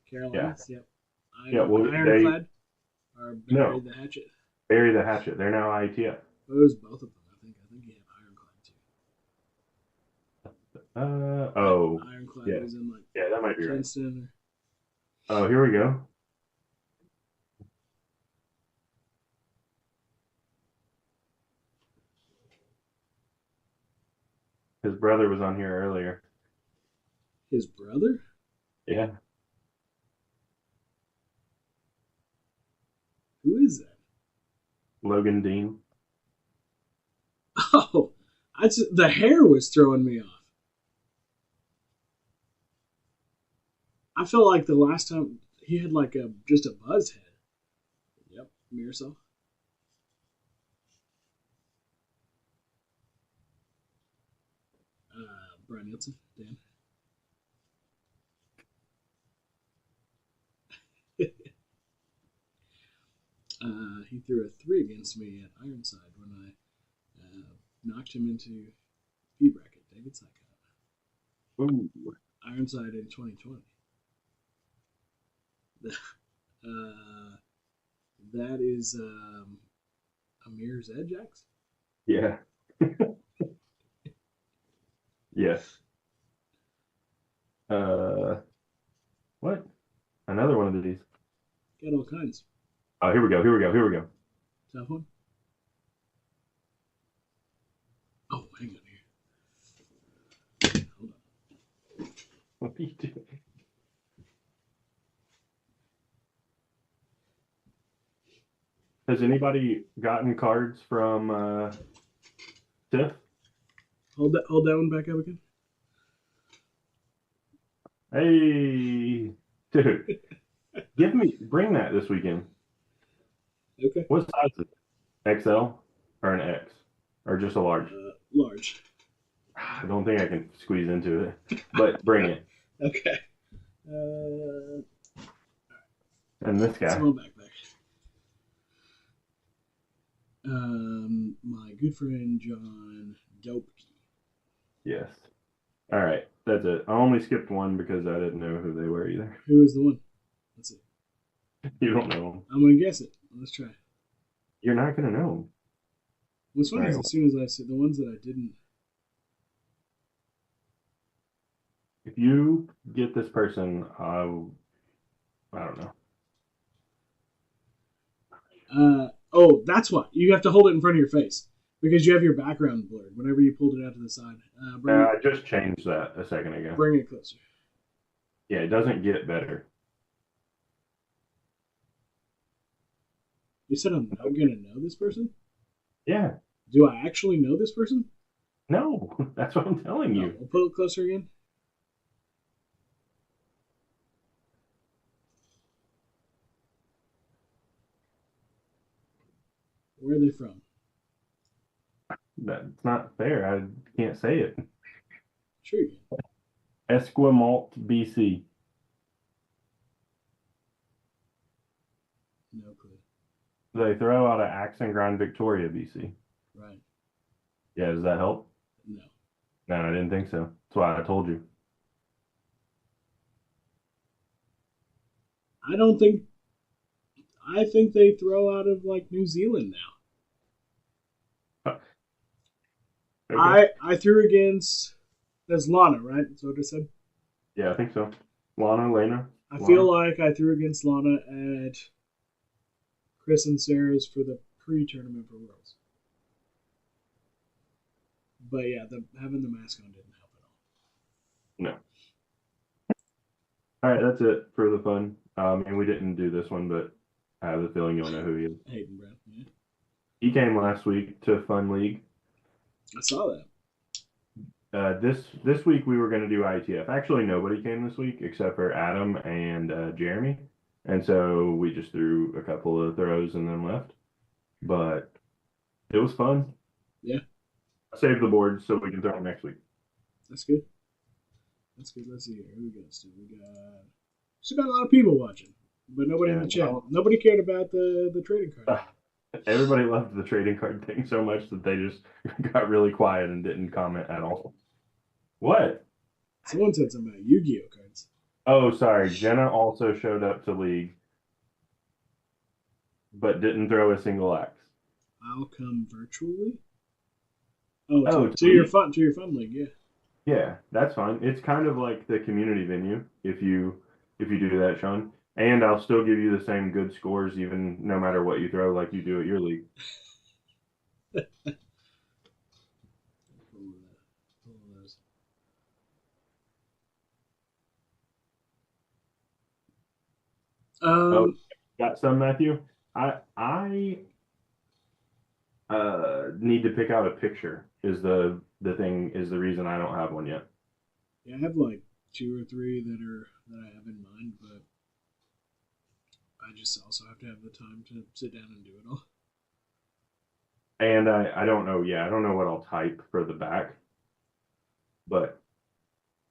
Carolinas. Yep. Ironclad. Or Bury the Hatchet. Bury the Hatchet. They're now IETF. It was both of them, I think. I think you have Ironclad too. Ironclad was in like that might be Princeton. Right. Oh, here we go. His brother was on here earlier. His brother? Yeah. Who is that? Logan Dean. Oh, the hair was throwing me off. I felt like the last time he had like just a buzz head. Yep, Mirasol. Brian Nielsen, Dan. He threw a 3 against me at Ironside when I knocked him into B bracket. David Sycott. Ooh. Ironside in 2020. That is Amir's Ajax? Yeah. Yes. What? Another one of these. Got all kinds. Oh, here we go. Tough one? Oh, hang on here. Hold on. What are you doing? Has anybody gotten cards from Tiff? Hold that one back up again. Hey, dude, bring that this weekend. Okay. What size is it? XL or an X or just a large? Large. I don't think I can squeeze into it, but bring it. Okay. And this guy. Small backpack. My good friend John Dopke. Yes. All right, that's it. I only skipped one because I didn't know who they were either. Who is the one? Let's see. You don't know. I'm gonna guess it. Let's try. You're not gonna know. What's funny is Right. as soon as I see the ones that I didn't. If you get this person, I don't know. Oh, that's why you have to hold it in front of your face because you have your background blurred whenever you pulled it out to the side. I just changed that a second ago. Bring it closer. Yeah, it doesn't get better. You said I'm not gonna know this person. Yeah. Do I actually know this person? No, that's what I'm telling you. We'll pull it closer again. Where are they from? That's not fair. I can't say it. Sure you can. Esquimalt, BC. No clue. They throw out of Axe and Grind, Victoria, BC. Right. Yeah, does that help? No. No, I didn't think so. That's why I told you. I don't think. I think they throw out of like New Zealand now. Okay. I threw against. That's Lana, right? That's what I said. Yeah, I think so. Lana, Lena. I feel like I threw against Lana at Chris and Sarah's for the pre-tournament for Worlds. But yeah, having the mask on didn't help at all. No. All right, that's it for the fun. And we didn't do this one, but I have a feeling you'll know who he is. Hayden Brown, yeah. He came last week to Fun League. I saw that. This week we were going to do ITF. Actually, nobody came this week except for Adam and Jeremy, and so we just threw a couple of throws and then left. But it was fun. Yeah. I saved the board so we can throw them next week. That's good. That's good. Let's see here. Who we got still? Still got a lot of people watching, but nobody in the chat. Nobody cared about the trading card. Everybody loved the trading card thing so much that they just got really quiet and didn't comment at all. What? Someone said something about Yu-Gi-Oh cards. Oh, sorry. Jenna also showed up to League, but didn't throw a single axe. I'll come virtually. Oh, Oh, to your fun league, yeah. Yeah, that's fine. It's kind of like the community venue if you do that, Sean. And I'll still give you the same good scores even no matter what you throw like you do at your league. Got some, Matthew? I need to pick out a picture is the reason I don't have one yet. Yeah, I have like 2 or 3 that I have in mind, but I just also have to have the time to sit down and do it all. And I don't know. Yeah, I don't know what I'll type for the back, but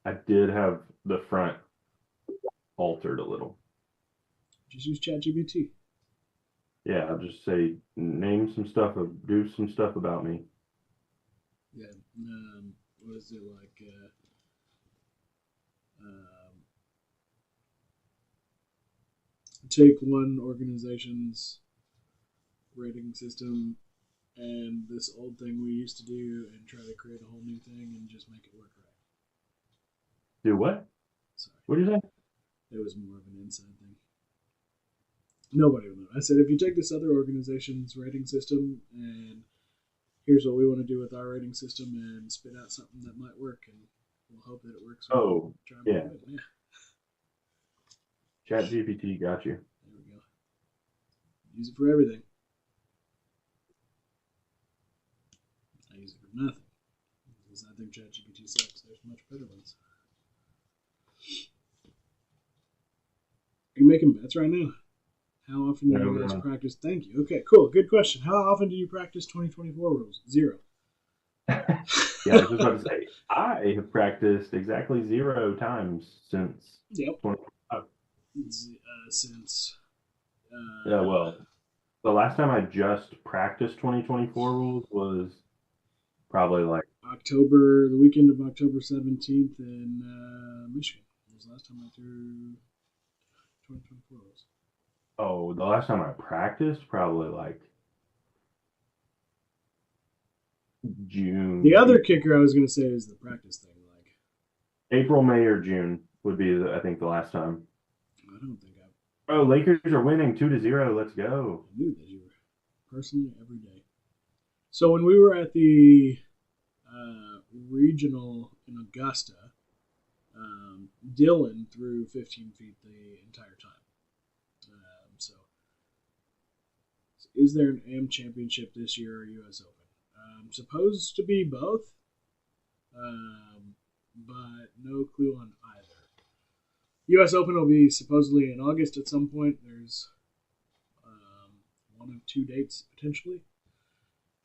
I did have the front altered a little. Just use ChatGPT. Yeah, I'll just say name some stuff, do some stuff about me. Yeah. What is it like? Take one organization's rating system and this old thing we used to do and try to create a whole new thing and just make it work right. Do what? Sorry. What did you say? It was more of an inside thing. Nobody will know. I said, if you take this other organization's rating system and here's what we want to do with our rating system and spit out something that might work, and we'll hope that it works. Oh, yeah. Yeah. ChatGPT got you. There we go. Use it for everything. I use it for nothing. Because I think ChatGPT sucks. There's much better ones. Are you making bets right now? How often do you guys practice? Thank you. Okay, cool. Good question. How often do you practice 2024 rules? 0. Yeah, I was just about to say, I have practiced exactly 0 times since. Yep. Since. Yeah, well, the last time I just practiced 2024 rules was probably like October, the weekend of October 17th in Michigan. It was the last time I threw 2024 rules. Oh, the last time I practiced, probably like June. The other kicker I was going to say is the practice thing. Like, April, May, or June would be, I think, the last time. I don't think I Oh, Lakers are winning 2-0. Let's go. knew that you were personally every day. So when we were at the regional in Augusta, Dylan threw 15 feet the entire time. So, is there an AM championship this year or U.S. Open? Supposed to be both, but no clue on either. U.S. Open will be supposedly in August at some point. There's one of two dates potentially.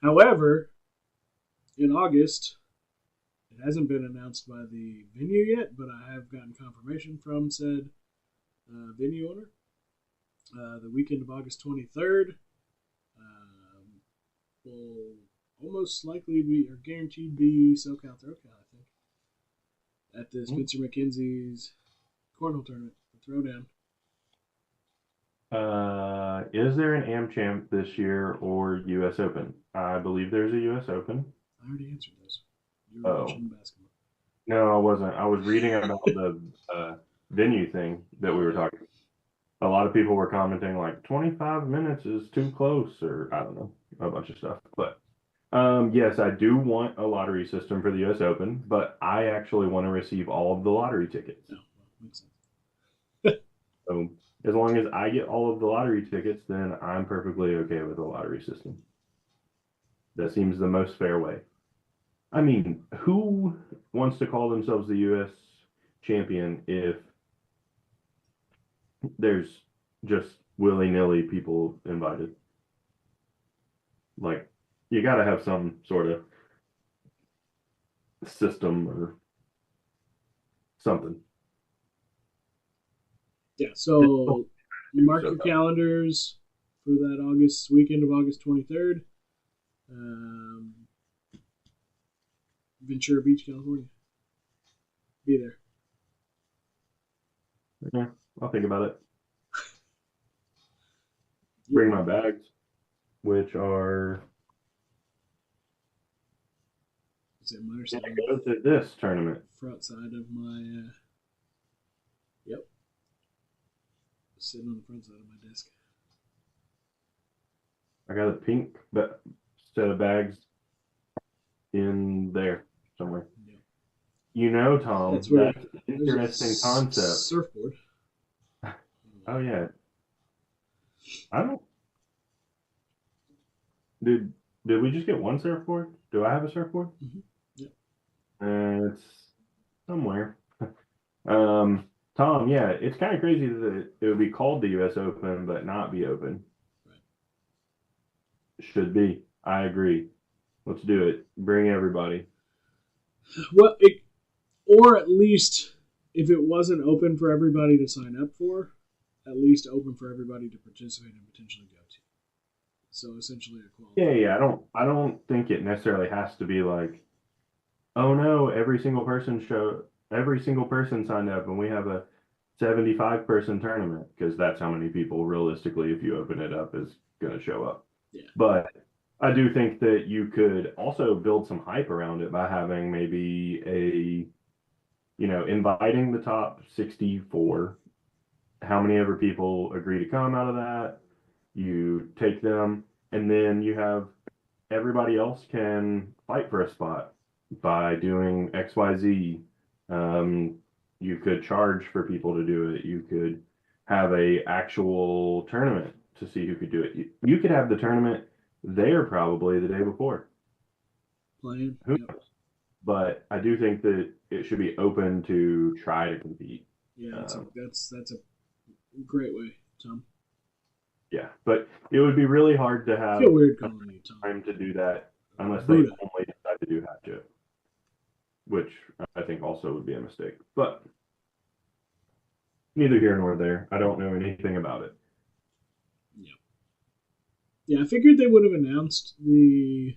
However, in August, it hasn't been announced by the venue yet, but I have gotten confirmation from said venue owner. The weekend of August 23rd will almost likely be, or guaranteed be, SoCal Throwcal, I think, at the Spencer McKenzie's cornhole tournament, the Throwdown. Is there an AM champ this year or U.S. Open? I believe there's a U.S. Open. I already answered those. You were watching basketball. No, I wasn't. I was reading about the venue thing that we were talking about. A lot of people were commenting like 25 minutes is too close, or I don't know, a bunch of stuff. But yes, I do want a lottery system for the U.S. Open, but I actually want to receive all of the lottery tickets. Oh, well, makes sense. So as long as I get all of the lottery tickets, then I'm perfectly okay with a lottery system. That seems the most fair way. I mean, who wants to call themselves the U.S. champion if there's just willy-nilly people invited? Like, you got to have some sort of system or something. Yeah, so mark your calendars for that August weekend of August 23rd. Ventura Beach, California. Be there. Yeah, I'll think about it. Bring my bags, which are Mine are sitting go to this tournament. front side of my yep. Sitting on the front side of my desk. I got a pink set of bags in there somewhere. Yep. You know, Tom, that's an interesting concept. Surfboard. Oh yeah. I don't. Did we just get one surfboard? Do I have a surfboard? Mm-hmm. Yep. It's somewhere. Tom, yeah, it's kind of crazy that it would be called the U.S. Open but not be open. Right. Should be. I agree. Let's do it. Bring everybody. Well, or at least if it wasn't open for everybody to sign up for, at least open for everybody to participate and potentially go to. So essentially a quality. Yeah. I don't think it necessarily has to be like, oh no, every single person signed up and we have a 75-person tournament, because that's how many people realistically, if you open it up, is going to show up. Yeah. But I do think that you could also build some hype around it by having maybe inviting the top 64. How many ever people agree to come out of that, you take them, and then you have everybody else can fight for a spot by doing XYZ. You could charge for people to do it. You could have a actual tournament to see who could do it. You could have the tournament there probably the day before. Playing. Who knows? But I do think that it should be open to try to compete. Yeah, that's a great way, Tom. Yeah, but it would be really hard to have I feel weird calling you Tom. time to do that unless they only decide to do hatchet, which I think also would be a mistake. But neither here nor there. I don't know anything about it. Yeah, I figured they would have announced the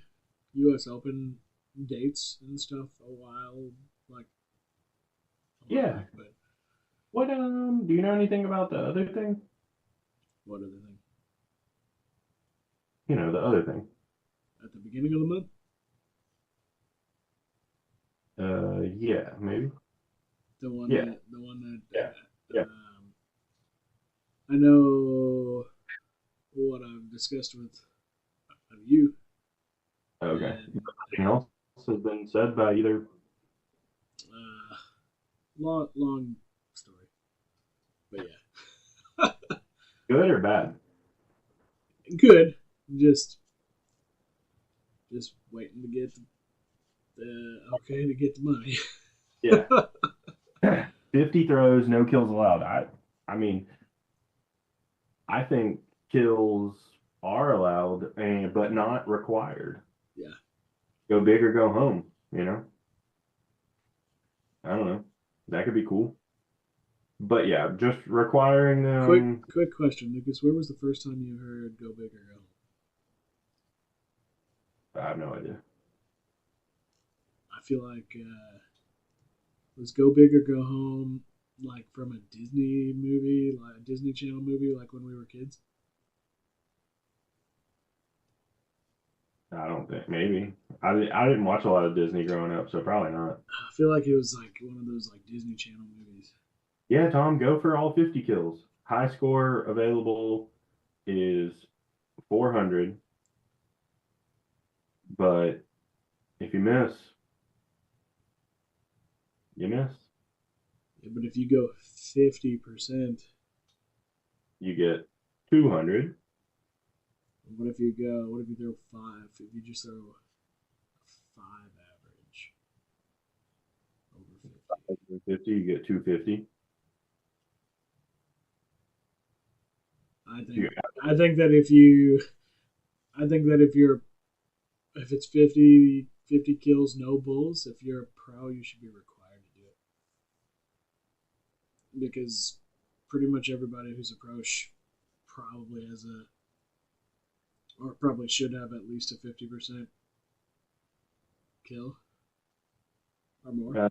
U.S. Open dates and stuff a while, Yeah. back, but What do you know anything about the other thing? What other thing? You know, the other thing. At the beginning of the month? Yeah, maybe. The one Yeah. that Yeah. I know what I've discussed with you. Okay. And, Nothing else has been said by either. long story, but yeah, Good or bad? good. Just waiting to get the okay to get the money. Yeah. 50 throws, no kills allowed. I mean, I think kills are allowed, but not required. Yeah. Go big or go home, you know? I don't know. That could be cool. But yeah, just requiring them. Quick question, Lucas. Where was the first time you heard "Go Big or Go Home"? I have no idea. I feel like was "Go Big or Go Home" like from a Disney movie, like a Disney Channel movie, like when we were kids. I don't think. Maybe. I didn't watch a lot of Disney growing up, so probably not. I feel like it was like one of those like Disney Channel movies. Yeah, Tom, go for all 50 kills. High score available is 400. But if you miss, you miss. Yeah, but if you go 50%, You get 200. what if you throw 5? If you just throw 5 average over 50. 50, you get 250. I think You, I think that if you I think that if it's 50 kills, no bulls, if you're a pro, you should be required to do it. Because pretty much everybody who's a pro probably has or probably should have at least a 50% kill or more.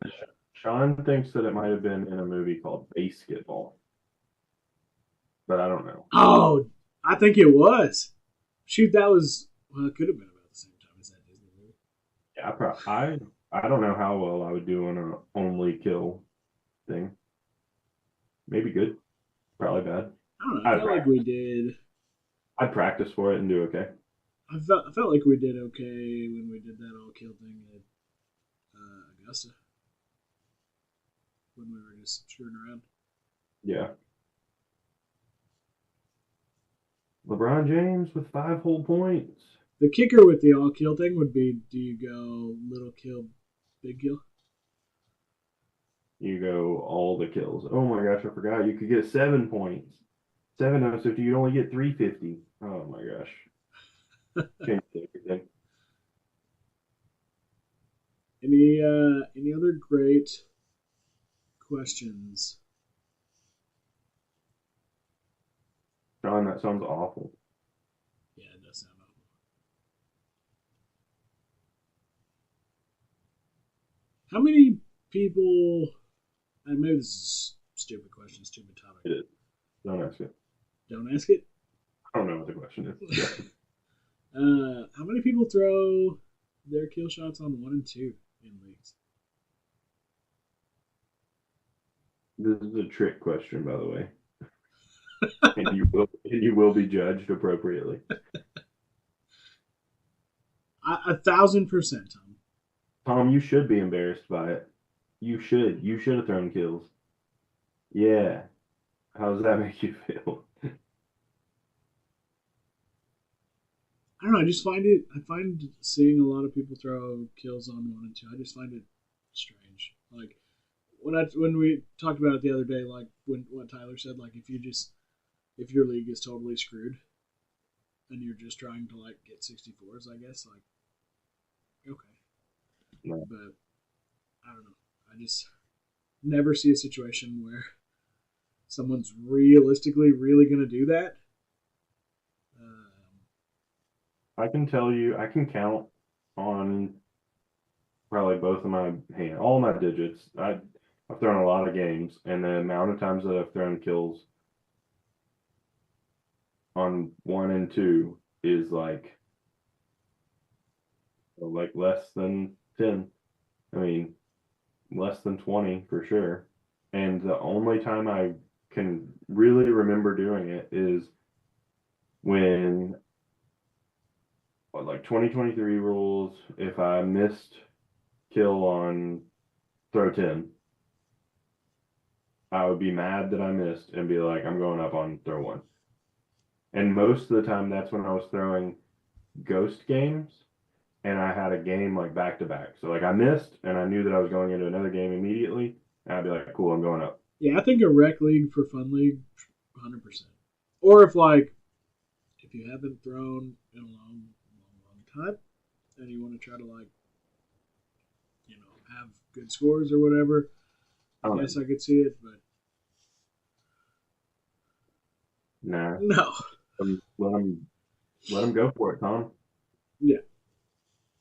Sean thinks that it might have been in a movie called Basketball, but I don't know. Oh, I think it was. Shoot, that was it could have been about the same time as that Disney movie. Yeah, I don't know how well I would do on a only kill thing. Maybe good, probably bad. I don't know. I felt like we did. I'd practice for it and do okay. I felt like we did okay when we did that all kill thing at Augusta when we were just screwing around. Yeah. LeBron James with 5 whole points. The kicker with the all kill thing would be: do you go little kill, big kill? You go all the kills. Oh my gosh, I forgot. You could get 7 points. 7 out of 50. You'd only get 350. Oh my gosh. Changed everything. Any other great questions? John, that sounds awful. Yeah, it does sound awful. How many people? And maybe this is a stupid question, stupid topic. It is. Don't ask it. Don't ask it. I don't know what the question is. How many people throw their kill shots on 1 and 2 in leagues? This is a trick question, by the way. and you will be judged appropriately. 1,000%, Tom. Tom, you should be embarrassed by it. You should. You should have thrown kills. Yeah. How does that make you feel? I don't know. I find seeing a lot of people throw kills on 1 and 2. I just find it strange. Like when we talked about it the other day, like what Tyler said, like if your league is totally screwed, and you're just trying to like get 64s, I guess, like okay. No. But I don't know. I just never see a situation where someone's realistically really going to do that. I can tell you, I can count on probably both of my hand, all my digits. I've thrown a lot of games, and the amount of times that I've thrown kills on 1 and 2 is like less than 10. I mean, less than 20 for sure. And the only time I can really remember doing it is when, like 2023 rules, if I missed kill on throw 10, I would be mad that I missed and be like, I'm going up on throw 1. And most of the time, that's when I was throwing ghost games and I had a game like back to back. So like I missed and I knew that I was going into another game immediately. And I'd be like, cool, I'm going up. Yeah, I think a rec league for fun league, 100%. Or if you haven't thrown in a long time and you want to try to have good scores or whatever, I guess I could see it, but nah. No. Let them go for it, Tom. Yeah.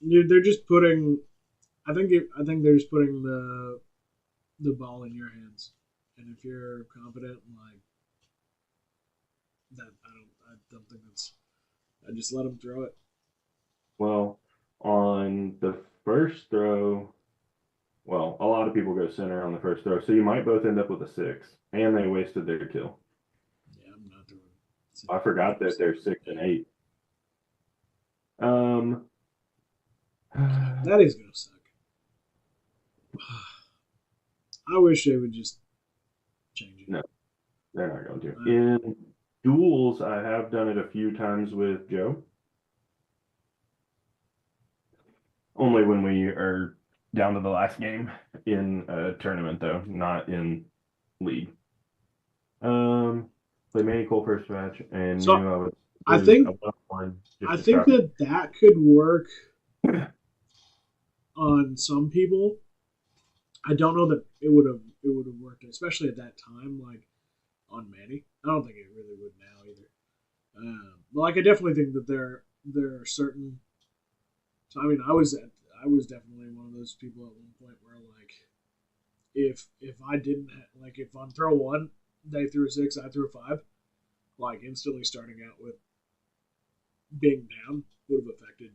They're just putting. I think they're just putting the ball in your hands, and if you're confident, that, I don't think that's. I just let them throw it. Well, on the first throw, a lot of people go center on the first throw, so you might both end up with a 6, and they wasted their kill. Yeah, I'm not throwing. I forgot that they're 6 and 8. That is gonna suck. I wish they would just change it. No, they're not going to. In duels, I have done it a few times with Joe. Only when we are down to the last game in a tournament, though, not in league. Played Manny Cole first match and So, knew I was. I think that could work on some people. I don't know that it would have worked, especially at that time, like on Manny. I don't think it really would now either. But I definitely think that there are certain. So I mean, I was definitely one of those people at one point where if I didn't if on throw 1 they threw a 6, I threw a 5, instantly starting out with being down would have affected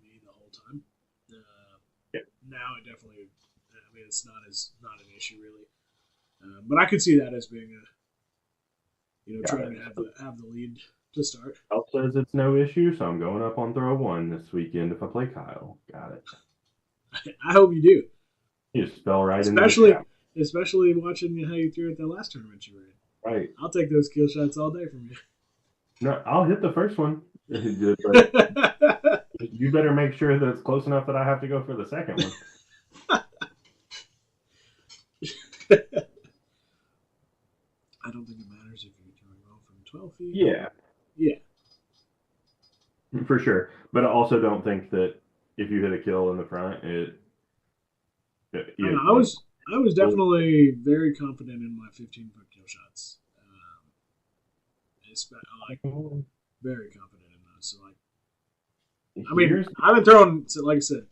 me the whole time. Now it definitely. I mean, it's not an issue really. But I could see that as being trying to have the lead to start. Kyle says it's no issue, so I'm going up on throw 1 this weekend if I play Kyle. Got it. I hope you do. You just fell right especially, into the especially watching how you threw at the last tournament you were in. Right. I'll take those kill shots all day from you. No, I'll hit the first one. But you better make sure that it's close enough that I have to go for the second one. I don't think it matters if you're throwing well from 12 feet. Yeah. For sure. But I also don't think that if you hit a kill in the front, I was definitely very confident in my 15-foot kill shots. Very confident in those. So I mean, I've been throwing. So like I said,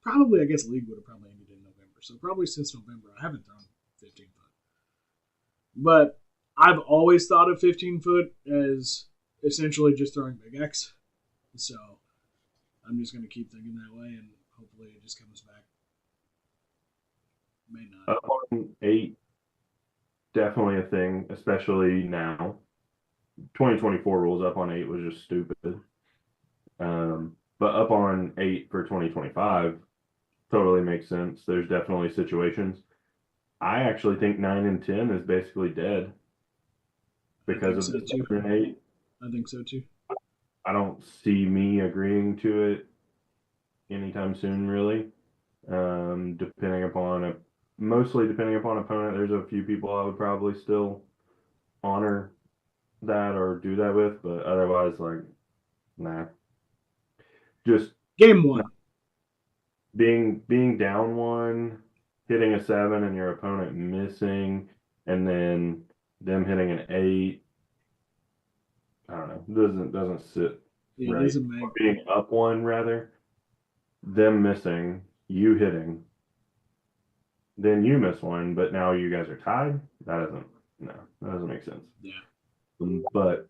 probably I guess league would have probably ended in November. So probably since November, I haven't thrown 15 foot. But I've always thought of 15 foot as essentially just throwing big X. So I'm just going to keep thinking that way, and hopefully it just comes back. May not. Up on 8, definitely a thing, especially now. 2024 rules up on 8 was just stupid. But up on 8 for 2025 totally makes sense. There's definitely situations. I actually think 9 and 10 is basically dead because of the 7 and 8. I think so too. I don't see me agreeing to it anytime soon, really. Mostly depending upon opponent. There's a few people I would probably still honor that or do that with, but otherwise, nah. Just game 1. Being down 1, hitting a 7, and your opponent missing, and then them hitting an 8. I don't know. Doesn't sit right. It doesn't make... Being up 1, rather, them missing, you hitting, then you miss 1, but now you guys are tied. That doesn't make sense. Yeah. But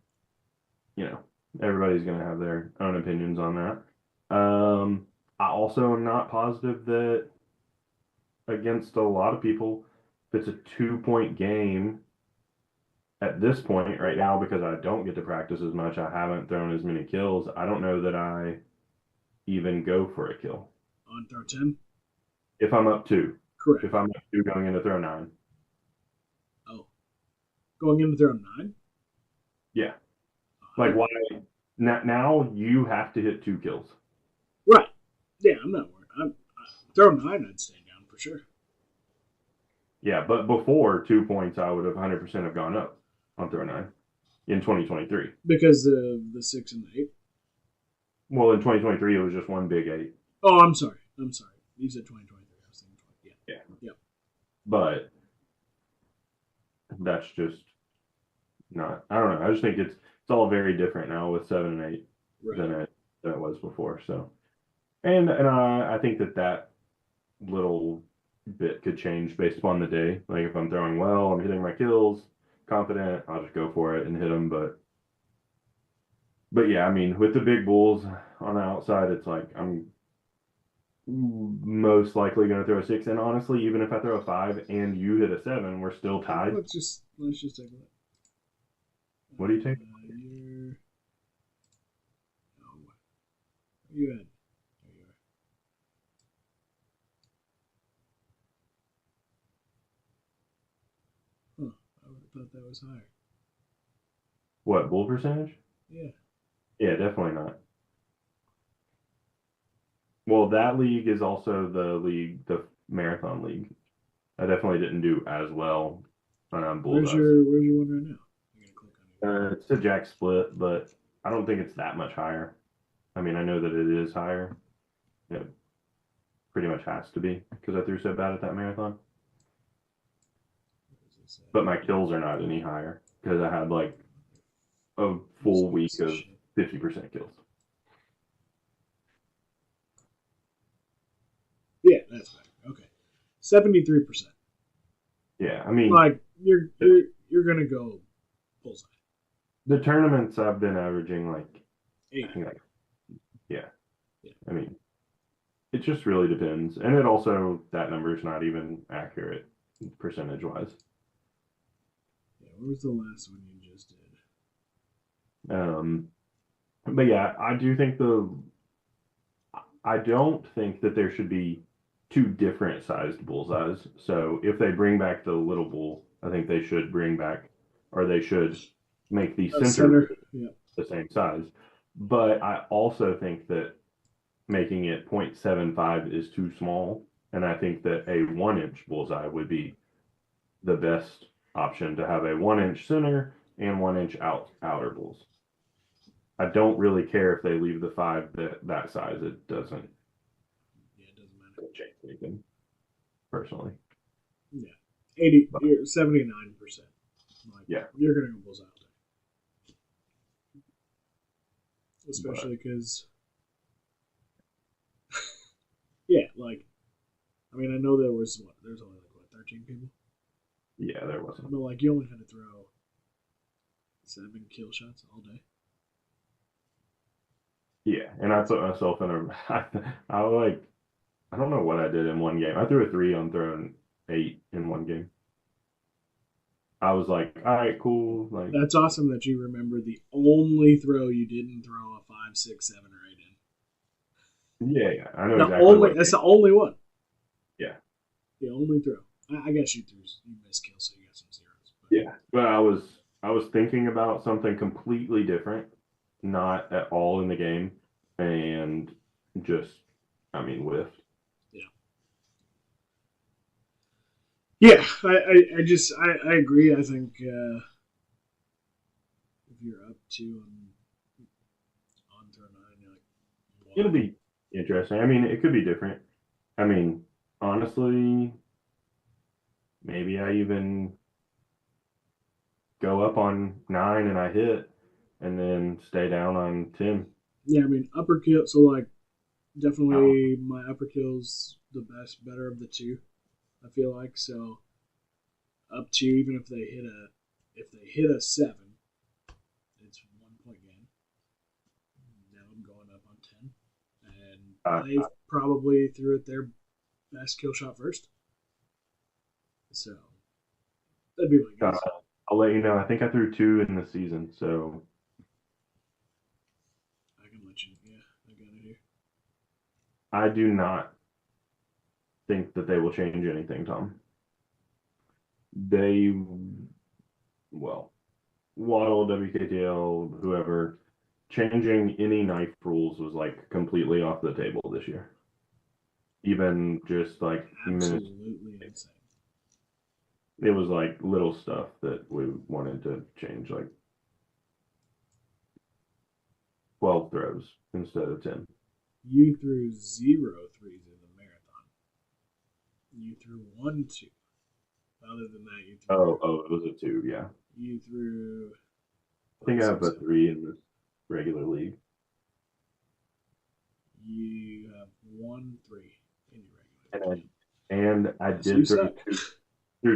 everybody's going to have their own opinions on that. I also am not positive that against a lot of people, if it's a 2-point game at this point right now, because I don't get to practice as much, I haven't thrown as many kills. I don't know that I even go for a kill. On throw 10? If I'm up 2. Correct. If I'm up 2 going into throw 9. Oh. Going into throw 9? Yeah. Like, why? Now you have to hit 2 kills. Right. Yeah, I'm not worried. Throw 9, I'd stay down for sure. Yeah, but before 2 points, I would have 100% have gone up on throw 9 in 2023. Because the 6 and the 8? Well, in 2023, it was just one big 8. Oh, I'm sorry. You said 2023. I was thinking 20. Yeah. Yep. But that's just not. I don't know. I just think it's all very different now with 7 and 8 than it was before. So, and I think that little bit could change based upon the day. Like if I'm throwing well, I'm hitting my kills, confident, I'll just go for it and hit them. But yeah, I mean, with the big bulls on the outside, it's like I'm most likely going to throw a 6. And honestly, even if I throw a 5 and you hit a 7, we're still tied. Let's just take a look. What do you take? You had. There you are. Huh. I would have thought that was higher. What, bull percentage? Yeah. Yeah, definitely not. Well, that league is also the marathon league. I definitely didn't do as well on bull. Where's your one right now? I'm gonna click on it. It's a jack split, but I don't think it's that much higher. I mean, I know that it is higher. It pretty much has to be because I threw so bad at that marathon. But my kills are not any higher because I had like a full week of 50% kills. Yeah, that's better. Okay, 73%. Yeah, I mean, like you're gonna go bullseye. The tournaments I've been averaging like 8. I think yeah. I mean, it just really depends, and it also that number is not even accurate percentage wise. Yeah, what was the last one you just did? But yeah, I don't think that there should be 2 different sized bullseyes. So if they bring back the little bull, I think they should make the center the same size. But I also think that making it 0.75 is too small. And I think that a 1-inch bullseye would be the best option to have a 1-inch center and 1-inch outer bulls. I don't really care if they leave the 5 that size. It doesn't. Yeah, it doesn't matter. Change anything, personally. Yeah, 79%. Like, yeah, you're gonna go bulls out there, especially because, yeah, like, I mean, I know there's only like 13 people. Yeah, there wasn't. But like, you only had to throw 7 kill shots all day. Yeah, and I put myself in I don't know what I did in one game. I threw a 3 on throwing 8 in one game. I was like, all right, cool. Like, that's awesome that you remember the only throw you didn't throw a 5, 6, 7, or 8 in. Yeah, I know exactly. That's the only one. Yeah, the only throw. I guess you missed kills, so you got some zeros. But. Yeah, but I was thinking about something completely different, not at all in the game, and just, I mean, whiffed. Yeah, I agree. I think if you're up 2 on throw 9, you're like, wow. It'll be interesting. I mean, it could be different. I mean, honestly, maybe I even go up on 9 and I hit, and then stay down on 10. Yeah, I mean, upper kill. So like, definitely my upper kill's the better of the 2. I feel like so. Up 2, even if they hit a 7, they probably threw it their best kill shot first. So that'd be my guess. I'll let you know. I think I threw 2 in the season, so I can let you. Yeah, I got it here. I do not think that they will change anything, Tom. They, well, WATL, WKTL, whoever, changing any knife rules was like completely off the table this year. Even just like Absolutely insane. It was like little stuff that we wanted to change, like 12 throws instead of 10. You threw 0 threes in the marathon. You threw 1 2. Other than that, you threw. Oh, it was a 2, yeah. You threw. I think I have a 3 in this regular league. You have 1 3 in your regular league. And I did throw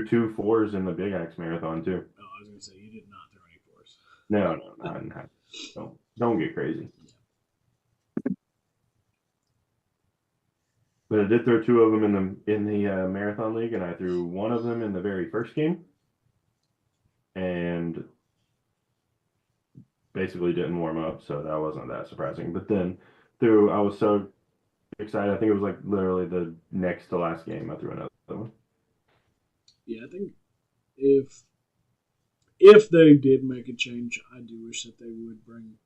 2 4s in the Big Axe Marathon too. Oh, I was gonna say you did not throw any 4s. No, I didn't have. Don't get crazy. But I did throw 2 of them in the marathon league, and I threw 1 of them in the very first game, and basically didn't warm up, so that wasn't that surprising. But then I was so excited. I think it was like literally the next to last game I threw another one. Yeah, I think if they did make a change, I do wish that they would bring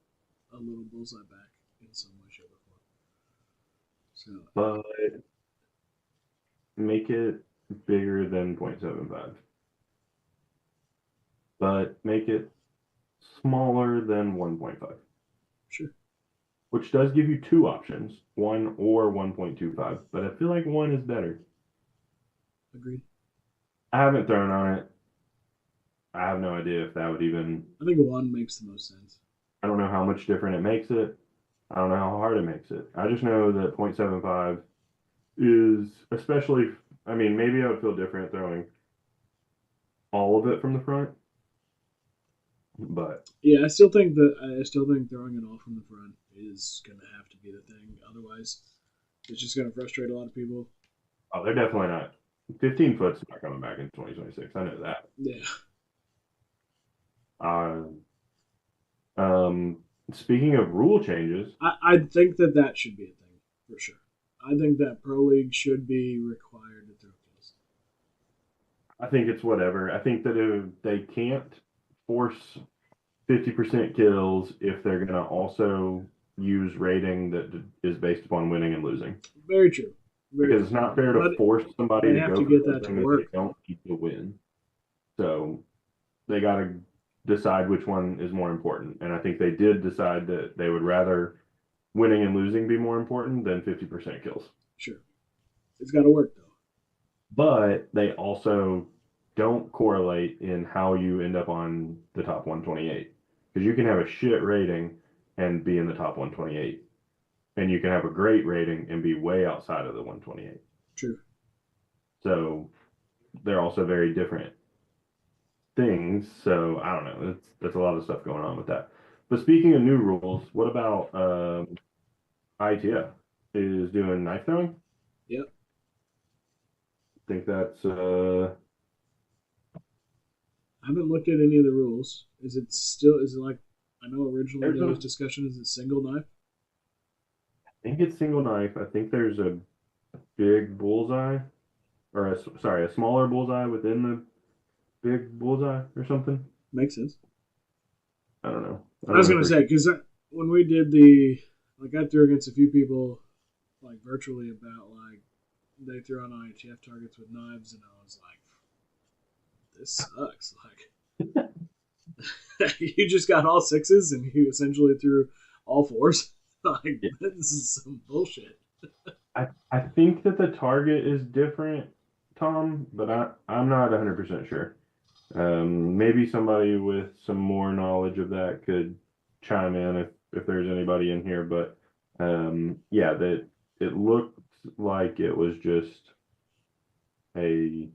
a little bullseye back in some way, shape, or form. So, but make it bigger than 0.75. But make it smaller than 1.5. Sure. Which does give you 2 options, 1 or 1.25. But I feel like 1 is better. Agreed. I haven't thrown on it. I have no idea if that would even. I think 1 makes the most sense. I don't know how much different it makes it. I don't know how hard it makes it. I just know that 0.75 is, especially, I mean, maybe I would feel different throwing all of it from the front. But yeah, I still think throwing it all from the front is going to have to be the thing. Otherwise, it's just going to frustrate a lot of people. Oh, they're definitely not. 15 foot's not coming back in 2026. I know that. Yeah. Speaking of rule changes, I think that should be a thing for sure. I think that Pro League should be required to throw kills. I think it's whatever. I think that if they can't force 50% kills if they're going to also use rating that is based upon winning and losing. Very true. Because it's not fair to force somebody to go for get that to work. They don't need to win. So they got to decide which one is more important. And I think they did decide that they would rather winning and losing be more important than 50% kills. Sure. It's got to work, though. But they also don't correlate in how you end up on the top 128. Because you can have a shit rating and be in the top 128. And you can have a great rating and be way outside of the 128. True. So they're also very different things. So I don't know. That's a lot of stuff going on with that. But speaking of new rules, what about ITF is doing knife throwing? Yep. I think that's I haven't looked at any of the rules. Is it like, I know originally there was discussion, is it single knife? I think it's single knife. I think there's a big bullseye, or a smaller bullseye within the big bullseye or something. Makes sense. I don't know. I was going to say, because when we did I threw against a few people, like virtually about, like, they threw on ITF targets with knives, and I was like, this sucks. Like, you just got all 6s, and you essentially threw all 4s. Like, yeah. This is some bullshit. I think that the target is different, Tom, but I'm not 100% sure. Maybe somebody with some more knowledge of that could chime in if there's anybody in here. But yeah, that it looked like it was just a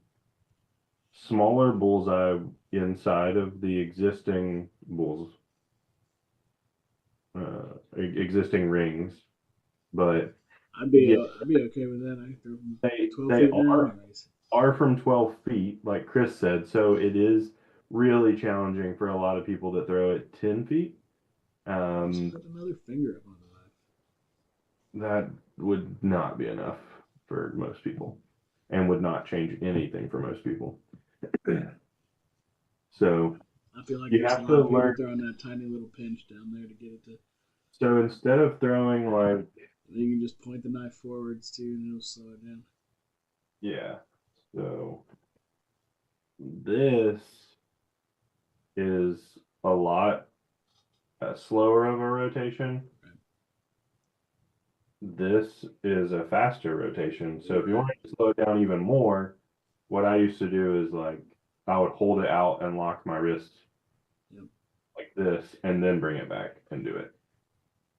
smaller bullseye inside of the existing existing rings, but I'd be Yeah. I'd be okay with that. I could throw from They 12 they feet now, are anyways. are from 12 feet, like Chris said. So it is really challenging for a lot of people that throw at 10 feet. Just put another finger up on the knife. That would not be enough for most people and would not change anything for most people. So I feel like you there's a have lot to of people learn. throwing that tiny little pinch down there to get it to. So instead of throwing like, You can just point the knife forwards too, and it'll slow it down. yeah. So this is a lot slower of a rotation. Right. This is a faster rotation. So if you want to slow it down even more, what I used to do is like I would hold it out and lock my wrist like this and then bring it back and do it.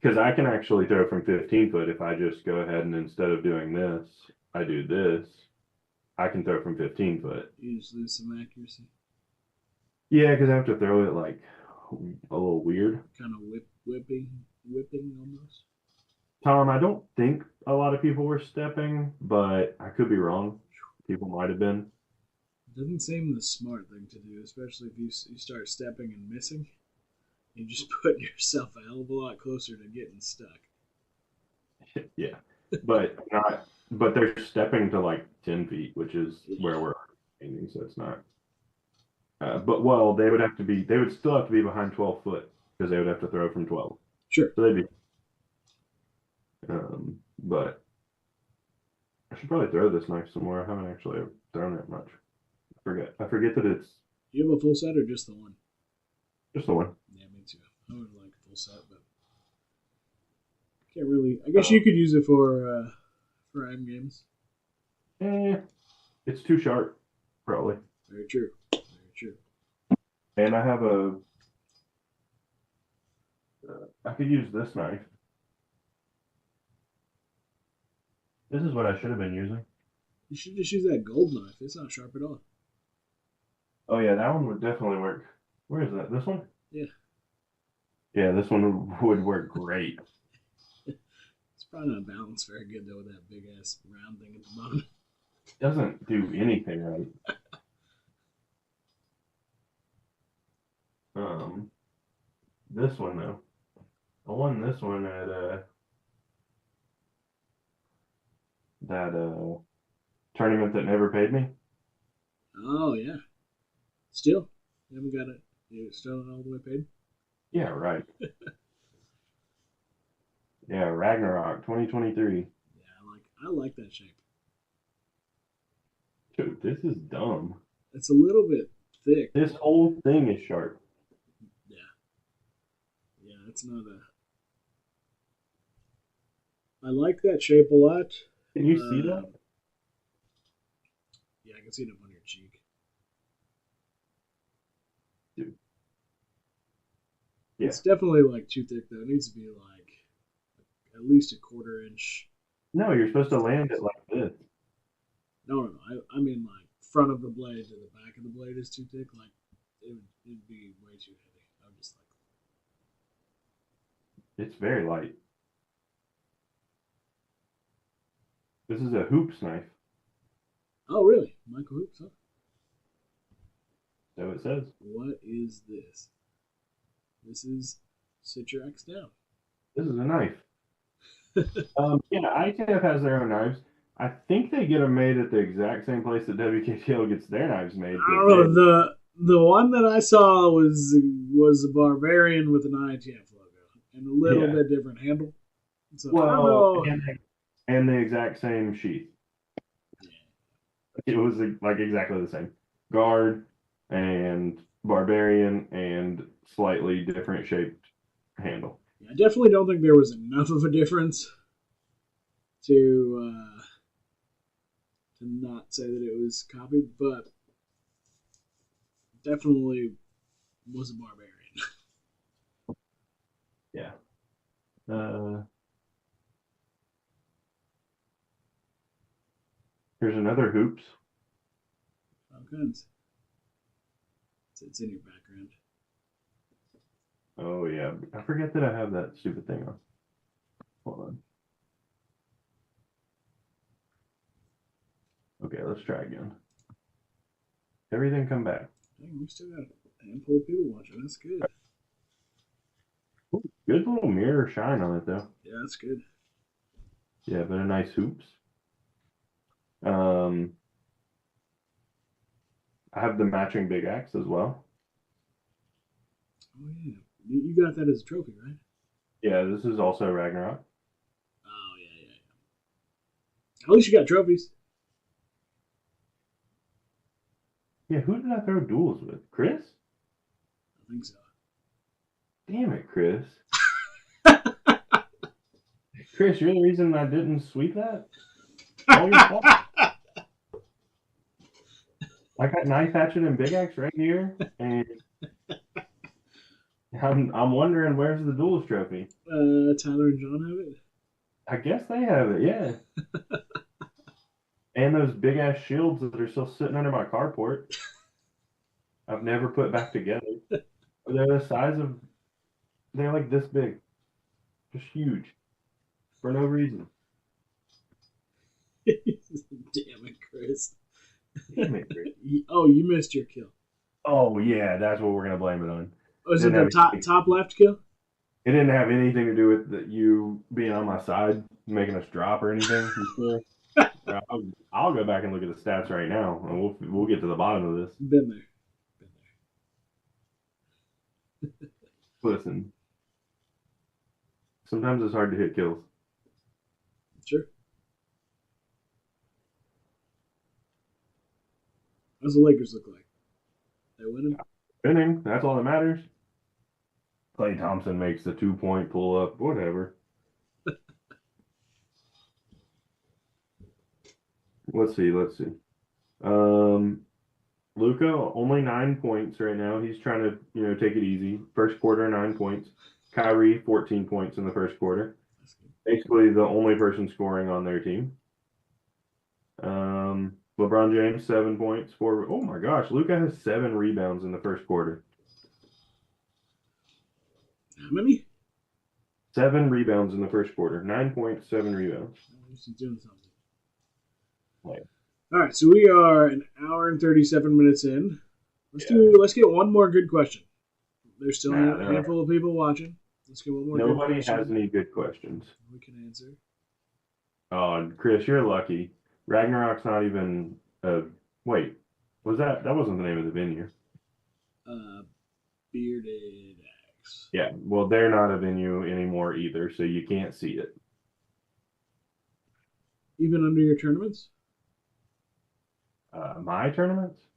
Because I can actually throw from 15 foot if I just go ahead and instead of doing this, I do this. I can throw from 15 foot. You just lose some accuracy. Yeah, because I have to throw it like a little weird. Kind of whipping almost. Tom, I don't think a lot of people were stepping, but I could be wrong. People might have been. Doesn't seem the smart thing to do, especially if you start stepping and missing. You just put yourself a hell of a lot closer to getting stuck. Yeah, but not. But they're stepping to like 10 feet, which is where we're aiming, so it's not. But well, they would have to be. They would still have to be behind 12 foot because they would have to throw from 12. Sure. So they'd be. But I should probably throw this knife somewhere. I haven't actually thrown it much. I forget that it's You have a full set or just the one? just the one. Yeah, me too. I would like a full set, but can't really. I guess you could use it for M games. It's too sharp, probably. Very true. Very true. And I have I could use this knife. This is what I should have been using. You should just use that gold knife. It's not sharp at all. Oh yeah, that one would definitely work. Where is that? This one? Yeah. Yeah, this one would work great. It's probably not balanced very good though with that big ass round thing at the bottom. Doesn't do anything right. This one though. I won this one at that tournament that never paid me. Oh yeah. Still, you haven't got it. You're still not all the way paid. Yeah, right. Yeah, Ragnarok 2023. Yeah, I like that shape. Dude, this is dumb. It's a little bit thick. This whole thing is sharp. Yeah. Yeah, it's not a. I like that shape a lot. Can you see that? Yeah, I can see it up on your cheek. Dude. Yeah. It's definitely like too thick though. It needs to be like at least a quarter inch. No, you're supposed to land it like this. No. I mean like front of the blade to the back of the blade is too thick. Like it'd be way too heavy. I would just like. It's very light. This is a hoops knife. Oh really? Michael Hoops, huh? So it says. What is this? This is sit your axe down. This is a knife. Yeah, ITF has their own knives. I think they get them made at the exact same place that WKTL gets their knives made. I don't know. The one that I saw was a Barbarian with an ITF logo and a little bit different handle. So, well, and the exact same sheath. It was like exactly the same. Guard and Barbarian and slightly different shaped handle. I definitely don't think there was enough of a difference to not say that it was copied, but definitely was a Barbarian. Yeah. Here's another hoops. All kinds. It's in your background. Oh yeah, I forget that I have that stupid thing on. Hold on. Okay, let's try again. Everything come back. Dang, we still got a handful of people watching. That's good. Ooh, good little mirror shine on it, though. Yeah, that's good. Yeah, but a nice hoops. I have the matching big axe as well. Oh, yeah. You got that as a trophy, right? Yeah, this is also Ragnarok. Oh, yeah. At least you got trophies. Yeah, who did I throw duels with? Chris? I think so. Damn it, Chris. Chris, you're the reason I didn't sweep that? All your fault. I got knife, hatchet, and big axe right here, and I'm wondering where's the duels trophy. Tyler and John have it. I guess they have it, yeah. And those big ass shields that are still sitting under my carport. I've never put back together. They're the size of, they're like this big, just huge, for no reason. Damn it, Chris. Damn it, Chris. Oh, you missed your kill. Oh yeah, that's what we're gonna blame it on. Was it the top left kill? It didn't have anything to do with you being on my side, making us drop or anything. You sure? I'll go back and look at the stats right now, and we'll get to the bottom of this. Been there. Listen, sometimes it's hard to hit kills. Sure. How's the Lakers look like? They winning? Winning, that's all that matters. Klay Thompson makes the 2-point pull up, whatever. Let's see. Luka only 9 points right now. He's trying to, take it easy. First quarter, 9 points. Kyrie, 14 points in the first quarter. Basically the only person scoring on their team. LeBron James, 7 points. Oh my gosh, Luka has 7 rebounds in the first quarter. How many? 7 rebounds in the first quarter. 9 points, 7 rebounds. He's doing something. Right. All right, so we are an hour and 37 minutes in. Let's get one more good question. There's still a handful of people watching. Let's get one more. Nobody has any good questions. We can answer. Oh, Chris, you're lucky. Ragnarok's not even. Wait, that wasn't the name of the venue? Bearded Axe. Yeah, well, they're not a venue anymore either, so you can't see it. Even under your tournaments? My tournaments?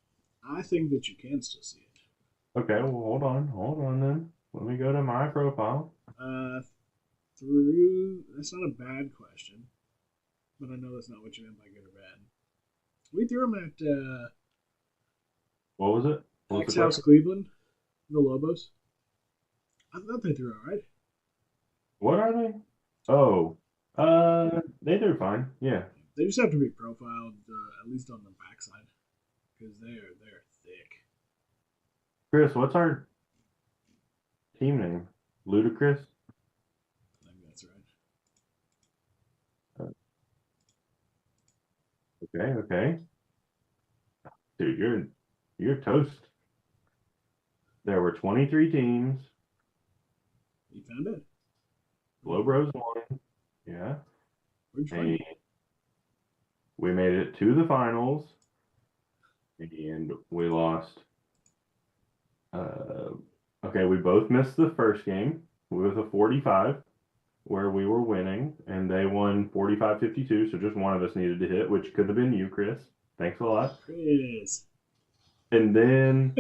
I think that you can still see it. Okay, well, hold on then. Let me go to my profile. That's not a bad question, but I know that's not what you meant by good or bad. We threw them at What was it? X House Cleveland, the Lobos. I thought they threw all right. What are they? Oh, they do fine. Yeah. They just have to be profiled, at least on the backside, because they're thick. Chris, what's our team name? Ludacris? I think that's right. Okay. Dude, you're toast. There were 23 teams. You found it? Globe Rose won. Yeah. Where'd you find it? We made it to the finals. And we lost. Okay, we both missed the first game with a 45 where we were winning, and they won 45-52, so just one of us needed to hit, which could have been you, Chris. Thanks a lot. Chris. And then,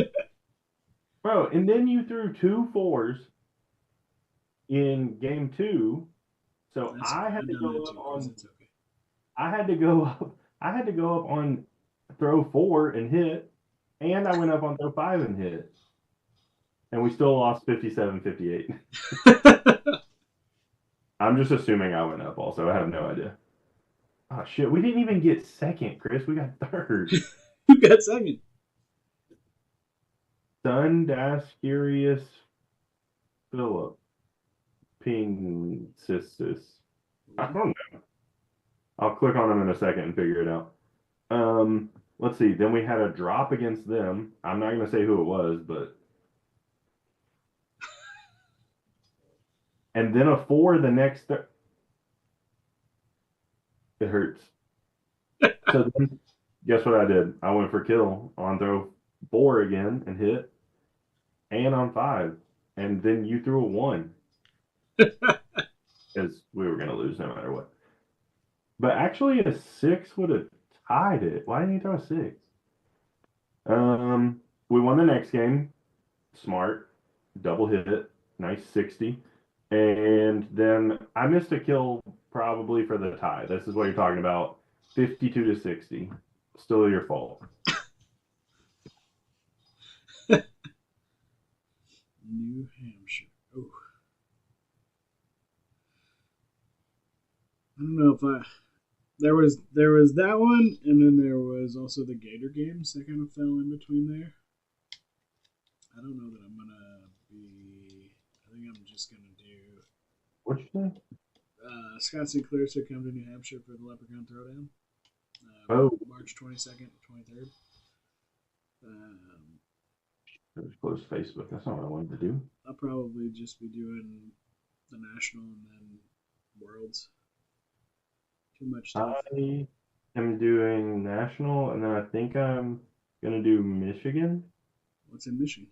and then you threw 2 4s in game 2, so I had to go up on. I had to go up on throw 4 and hit, and I went up on throw 5 and hit. And we still lost 57-58. I'm just assuming I went up also. I have no idea. Oh, shit. We didn't even get second, Chris. We got third. Who got second? Sundascurious Philip. Ping Sistis. I don't know. I'll click on him in a second and figure it out. Let's see. Then we had a drop against them. I'm not going to say who it was, but and then a 4 the next. It hurts. So then, guess what I did? I went for kill on throw 4 again and hit, and on 5, and then you threw a 1 because we were going to lose no matter what. But actually, a 6 would have tied it. Why didn't you throw a 6? We won the next game. Smart, double hit, nice 60. And then I missed a kill probably for the tie. This is what you're talking about. 52 to 60. Still your fault. New Hampshire. Oh. I don't know if there was that one, and then there was also the Gator games that kind of fell in between there. I don't know that I'm gonna be. I think I'm just gonna do. What'd you say? Scott Sinclair said come to New Hampshire for the Leprechaun Throwdown. March 22nd, 23rd. It was close to Facebook. That's not what I wanted to do. I'll probably just be doing the National and then Worlds. Too much stuff. I am doing National, and then I think I'm going to do Michigan. What's in Michigan?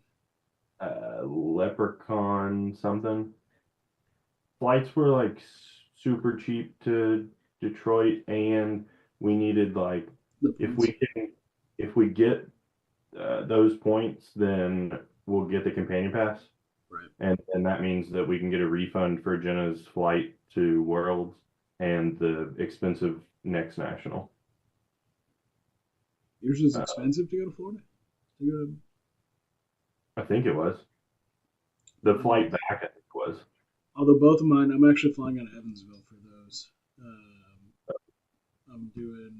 Leprechaun something. Flights were like super cheap to Detroit, and we needed like if we get those points, then we'll get the companion pass, right? And that means that we can get a refund for Jenna's flight to Worlds and the expensive next National. Yours is expensive to go to Florida. I think it was. The flight back, I think, was. Although both of mine, I'm actually flying out of Evansville for those. I'm doing.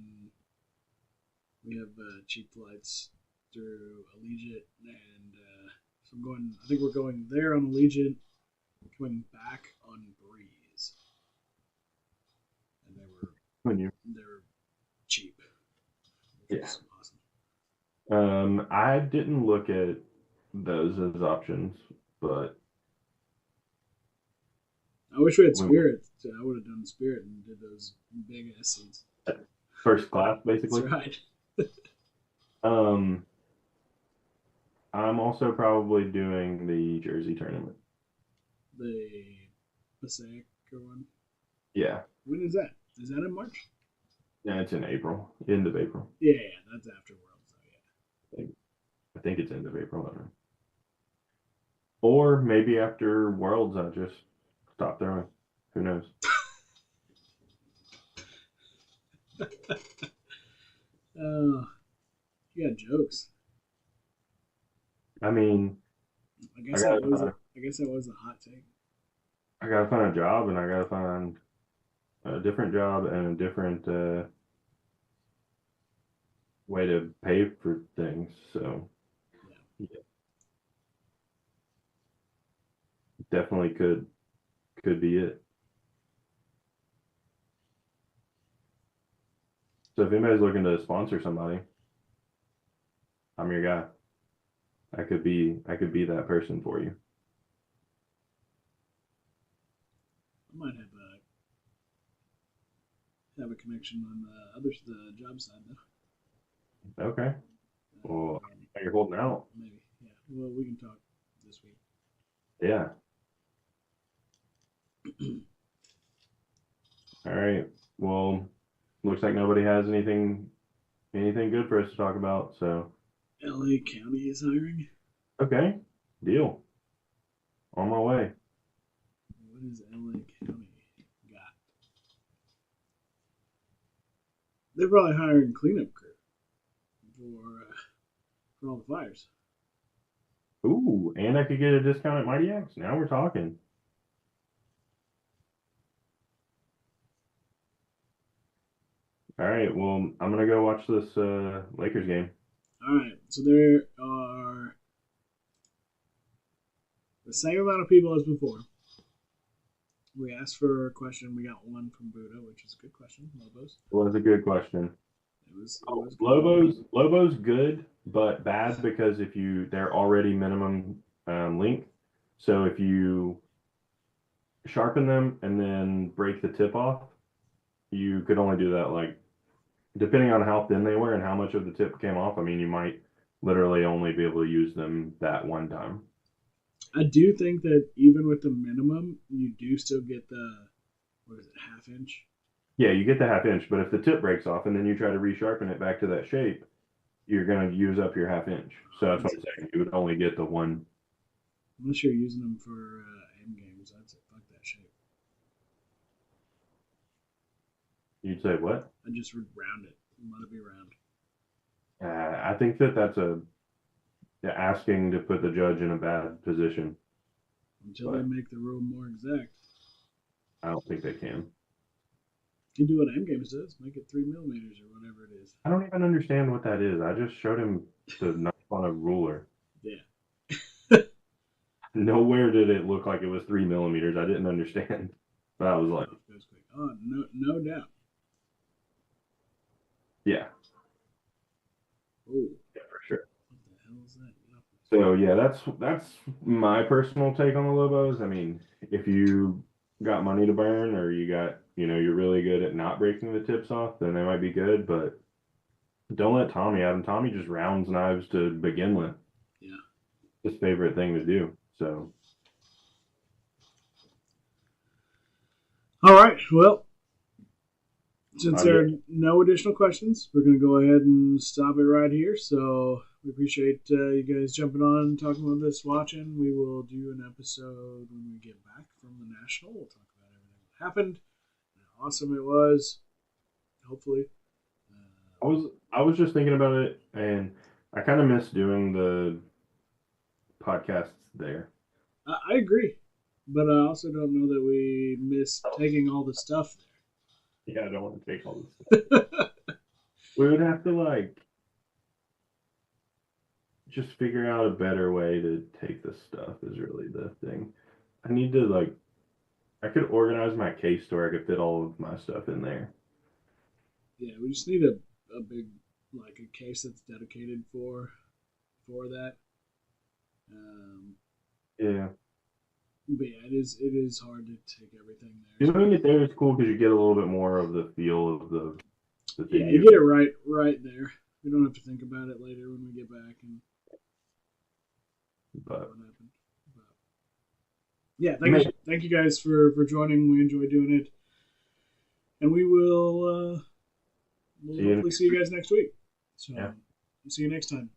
We have cheap flights through Allegiant, and so I'm going. I think we're going there on Allegiant, coming back on Breeze, and they were cheap. Yeah. Awesome. I didn't look at those as options, but I wish we had Spirit. I would have done Spirit and did those big ass seats. First class, basically. That's right. I'm also probably doing the Jersey tournament. The Passaic one? Yeah. When is that? Is that in March? Yeah, it's in April. End of April. Yeah, that's after Worlds, though, yeah. I think it's end of April. I don't know. Or maybe after Worlds, I just stop throwing. Who knows? Oh, you got jokes. I mean, I guess that was a hot take. I gotta find a job, and I gotta find a different job and a different way to pay for things. So, yeah. Definitely could be it. So if anybody's looking to sponsor somebody, I'm your guy. I could be that person for you. I might have a connection on the job side though. Okay. Well, you're holding out. Maybe. Yeah. Well, we can talk this week. Yeah. All right. Well, looks like nobody has anything good for us to talk about. So. LA County is hiring. Okay. Deal. On my way. What is LA County got? They're probably hiring cleanup crew for all the fires. Ooh, and I could get a discount at Mighty Axe. Now we're talking. All right. Well, I'm gonna go watch this Lakers game. All right. So there are the same amount of people as before. We asked for a question. We got one from Buddha, which is a good question. Love those. Well, that's a good question. It was Lobo's good, but bad because they're already minimum length. So if you sharpen them and then break the tip off, you could only do that like depending on how thin they were and how much of the tip came off. I mean, you might literally only be able to use them that one time. I do think that even with the minimum, you do still get the, what is it, half inch? Yeah, you get the half inch, but if the tip breaks off and then you try to resharpen it back to that shape, you're going to use up your half inch. So that's what I'm saying. You would only get the one. Unless you're using them for end games, I'd say fuck that shape. You'd say what? I'd just round it and let it be round. I think that's asking to put the judge in a bad position. Until they make the rule more exact. I don't think they can. You can do what M Games does, make it 3 millimeters or whatever it is. I don't even understand what that is. I just showed him the knife on a ruler. Yeah. Nowhere did it look like it was 3 millimeters. I didn't understand. But I was like, oh, no doubt. Yeah. Oh. Yeah, for sure. What the hell is that? So yeah, that's my personal take on the Lobos. I mean, if you got money to burn or you're really good at not breaking the tips off, then they might be good, but don't let Tommy have them. Tommy just rounds knives to begin with. Yeah. His favorite thing to do. So all right. Well, since there are no additional questions, we're going to go ahead and stop it right here. So we appreciate you guys jumping on and talking with us, watching. We will do an episode when we get back from the National. We'll talk about everything that happened, how awesome it was, hopefully. I was just thinking about it, and I kind of miss doing the podcasts there. I agree, but I also don't know that we miss taking all the stuff there. Yeah, I don't want to take all this stuff. We would have to just figure out a better way to take this stuff is really the thing. I need to I could organize my case to where I could fit all of my stuff in there. Yeah, we just need a big a case that's dedicated for that. Yeah. But yeah, it is hard to take everything there. Doing it there is cool because you get a little bit more of the feel of the thing. Yeah, you get it right there. We don't have to think about it later when we get back and what happened. But yeah, thank you guys for joining. We enjoy doing it, and we will hopefully see you guys next week. So, see you next time.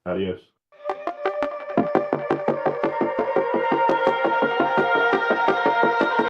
Adios.